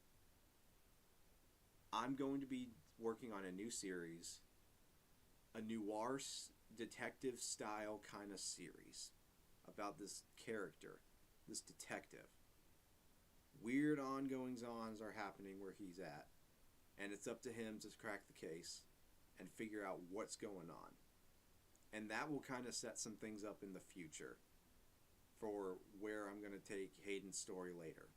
I'm going to be working on a new series, a noir detective style kind of series. about this character, this detective. Weird ongoings-ons are happening where he's at, and it's up to him to crack the case and figure out what's going on. And that will kind of set some things up in the future for where I'm going to take Hayden's story later.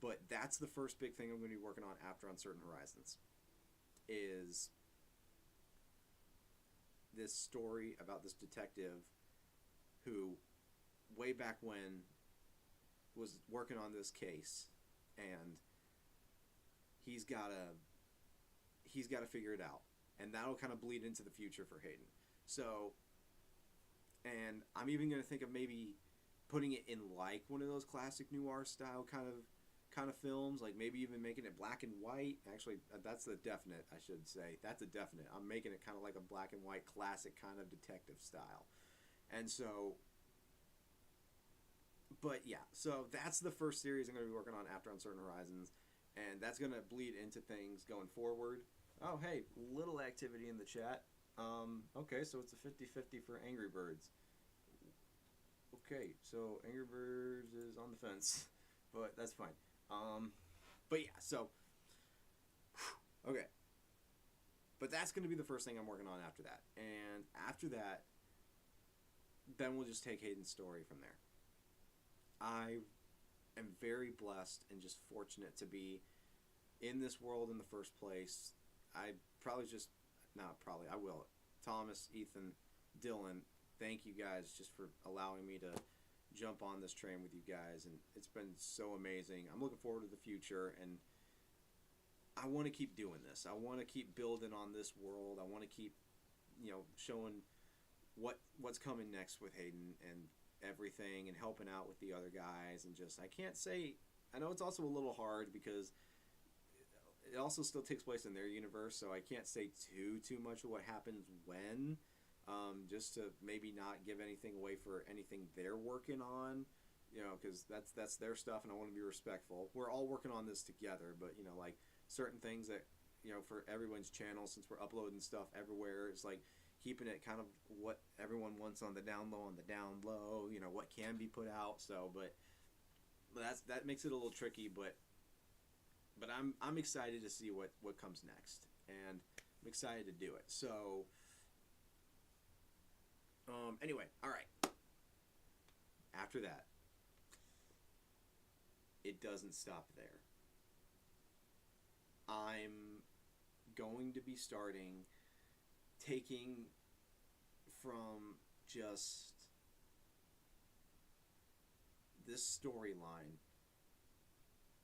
But that's the first big thing I'm going to be working on after Uncertain Horizons, is this story about this detective who, way back when, was working on this case, and he's got to figure it out, and that'll kind of bleed into the future for Hayden. So, and I'm even going to think of maybe putting it in like one of those classic noir style kind of films, like maybe even making it black and white. Actually, that's a definite, I should say. That's a definite. I'm making it kind of like a black and white classic kind of detective style. And so, but yeah, so that's the first series I'm going to be working on after Uncertain Horizons, and that's going to bleed into things going forward. Oh, hey, little activity in the chat. Okay, so it's a 50-50 for Angry Birds. Okay, so Angry Birds is on the fence, but that's fine. But yeah, so, okay. But that's going to be the first thing I'm working on after that. And after that, then we'll just take Hayden's story from there. I am very blessed and just fortunate to be in this world in the first place. I will. Thomas, Ethan, Dylan, thank you guys just for allowing me to jump on this train with you guys, and it's been so amazing. I'm looking forward to the future, and I want to keep doing this. I want to keep building on this world. I want to keep, showing what's coming next with Hayden and everything, and helping out with the other guys, and just, I know it's also a little hard because it also still takes place in their universe, so I can't say too much of what happens when, just to maybe not give anything away for anything they're working on, because that's their stuff, and I want to be respectful. We're all working on this together, but like certain things that for everyone's channel, since we're uploading stuff everywhere, it's like keeping it kind of what everyone wants on the down low, what can be put out. So, but that makes it a little tricky, but I'm excited to see what comes next, and I'm excited to do it. So, anyway, all right. After that, it doesn't stop there. I'm going to be taking from just this storyline,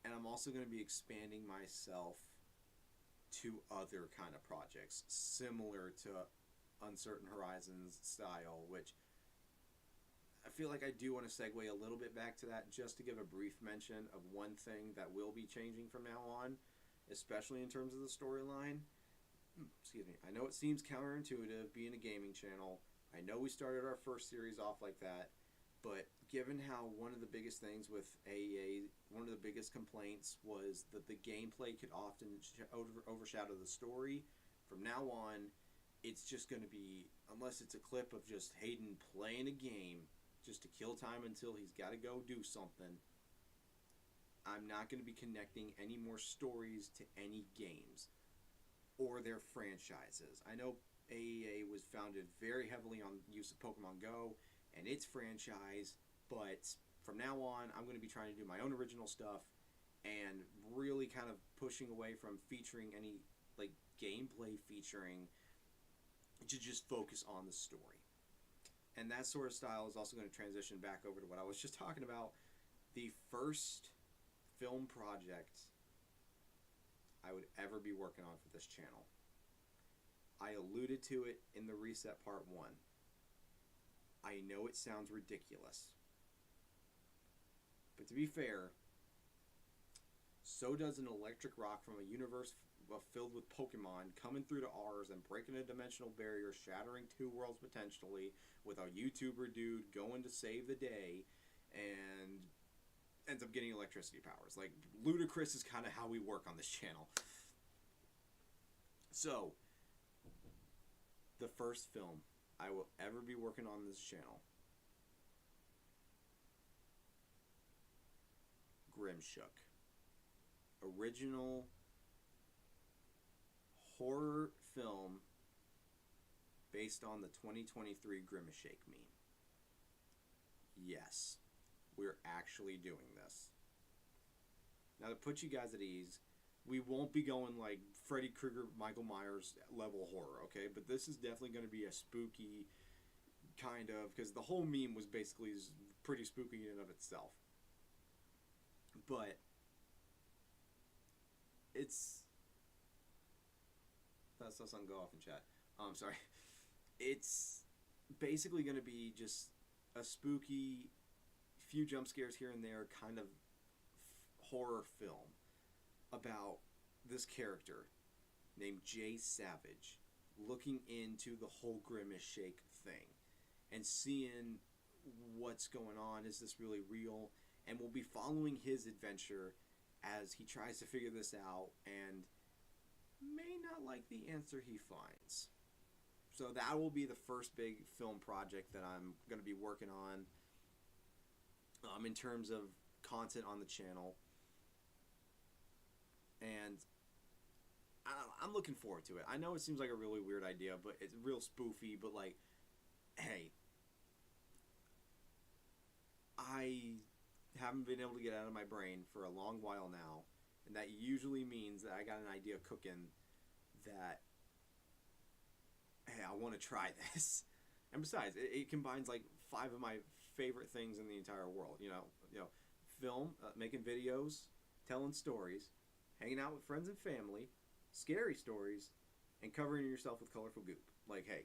and I'm also going to be expanding myself to other kind of projects similar to Uncertain Horizons style, which I feel like I do want to segue a little bit back to that, just to give a brief mention of one thing that will be changing from now on, especially in terms of the storyline. Excuse me. I know it seems counterintuitive being a gaming channel. I know we started our first series off like that, but given how one of the biggest things with AEA, one of the biggest complaints was that the gameplay could often overshadow the story, from now on, it's just going to be, unless it's a clip of just Hayden playing a game just to kill time until he's got to go do something, I'm not going to be connecting any more stories to any games or their franchises. I know AEA was founded very heavily on use of Pokemon Go and its franchise, but from now on, I'm going to be trying to do my own original stuff and really kind of pushing away from featuring any gameplay featuring to just focus on the story. And that sort of style is also going to transition back over to what I was just talking about. The first film project I would ever be working on for this channel. I alluded to it in the Reset Part 1. I know it sounds ridiculous, but to be fair, so does an electric rock from a universe filled with Pokemon coming through to ours and breaking a dimensional barrier, shattering two worlds potentially, with a YouTuber dude going to save the day and ends up getting electricity powers. Like, ludicrous is kind of how we work on this channel. So, the first film I will ever be working on this channel Grimshook. Original horror film based on the 2023 Grimshake meme. Yes, we're actually doing this. Now, to put you guys at ease, we won't be going like Freddy Krueger, Michael Myers level horror, okay? But this is definitely going to be a spooky kind of, because the whole meme was basically pretty spooky in and of itself. But it's... That's not something go off in chat. Sorry. It's basically going to be just a spooky, few jump scares here and there kind of horror film about this character named Jay Savage looking into the whole Grimshake thing and seeing what's going on. Is this really real? And we'll be following his adventure as he tries to figure this out and may not like the answer he finds. So that will be the first big film project that I'm going to be working on in terms of content on the channel. And I'm looking forward to it. I know it seems like a really weird idea, but it's real spoofy. But like, hey, I haven't been able to get out of my brain for a long while now, and that usually means that I got an idea cooking that, hey, I want to try this. And besides, it combines like 5 of my favorite things in the entire world. You know, film, making videos, telling stories, hanging out with friends and family, scary stories, and covering yourself with colorful goop. Like, hey,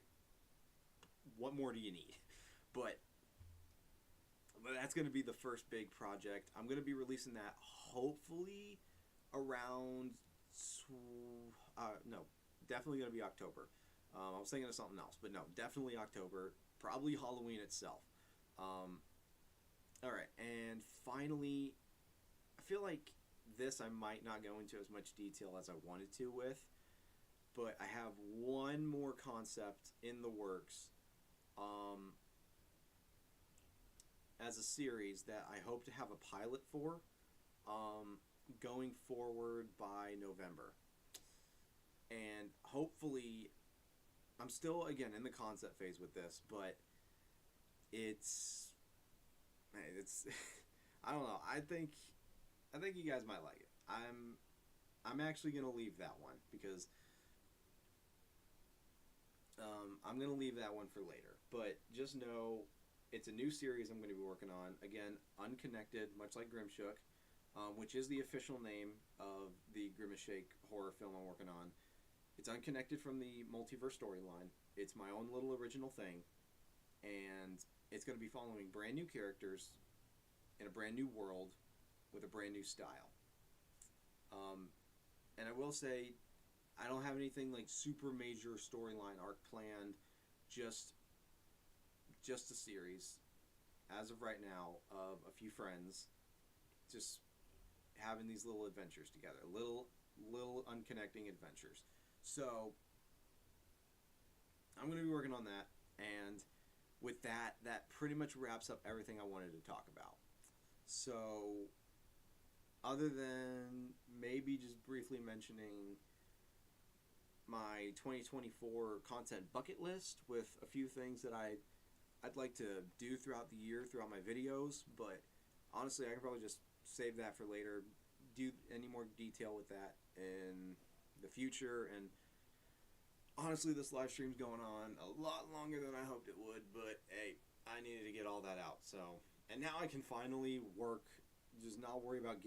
what more do you need? But that's going to be the first big project. I'm going to be releasing that hopefully around, definitely going to be October. I was thinking of something else, but no, definitely October. Probably Halloween itself. All right, and finally, I feel like this I might not go into as much detail as I wanted to with, but I have one more concept in the works as a series that I hope to have a pilot for going forward by November. And hopefully, I'm still, again, in the concept phase with this, but it's I don't know. I think you guys might like it. I'm actually gonna leave that one because I'm gonna leave that one for later. But just know it's a new series I'm going to be working on. Again, unconnected, much like Grimshook, which is the official name of the Grimshake horror film I'm working on. It's unconnected from the multiverse storyline. It's my own little original thing, and it's going to be following brand new characters in a brand new world with a brand new style. And I will say, I don't have anything like super major storyline arc planned. Just a series, as of right now, of a few friends, just having these little adventures together, little unconnecting adventures. So I'm going to be working on that, and with that pretty much wraps up everything I wanted to talk about. So other than maybe just briefly mentioning my 2024 content bucket list with a few things that I'd like to do throughout the year, throughout my videos, but honestly, I can probably just save that for later, do any more detail with that in the future. And honestly, this live stream's going on a lot longer than I hoped it would, but hey, I needed to get all that out. So, and now I can finally work, just not worry about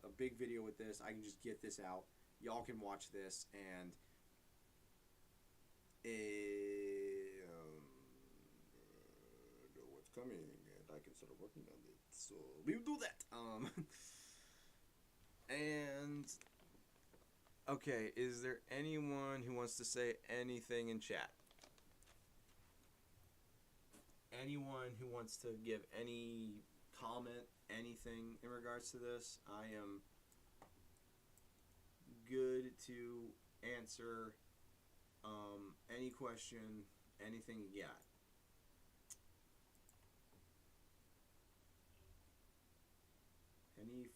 a big video with this. I can just get this out. Y'all can watch this, and know what's coming, and I can start working on it. So we will do that. And okay, is there anyone who wants to say anything in chat? Anyone who wants to give any comment, anything in regards to this? I am good to answer any question, anything you got.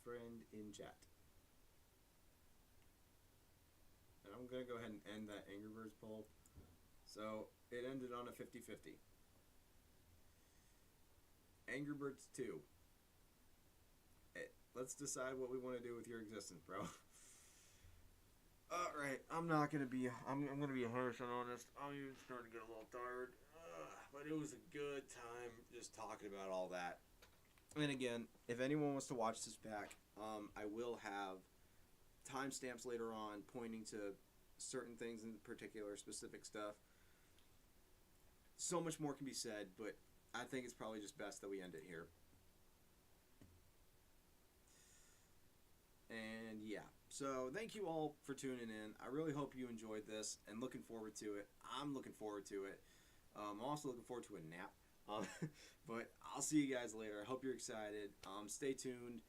friend in chat. And I'm going to go ahead and end that Angry Birds poll. So it ended on a 50-50. Angry Birds 2. Let's decide what we want to do with your existence, bro. Alright, I'm not going to be... I'm going to be harsh and honest. I'm even starting to get a little tired. But it was a good time just talking about all that. And again, if anyone wants to watch this back, I will have timestamps later on pointing to certain things in particular, specific stuff. So much more can be said, but I think it's probably just best that we end it here. And yeah, so thank you all for tuning in. I really hope you enjoyed this and looking forward to it. I'm looking forward to it. I'm also looking forward to a nap. But I'll see you guys later. I hope you're excited. Stay tuned.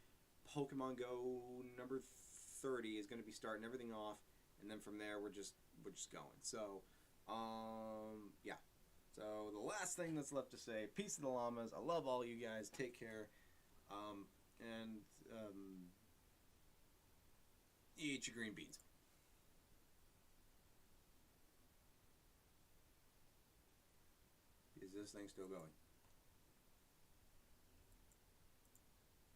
Pokemon Go number 30 is going to be starting everything off, and then from there we're just going. So, yeah. So the last thing that's left to say, peace to the llamas. I love all you guys. Take care. And eat your green beans. Is this thing still going?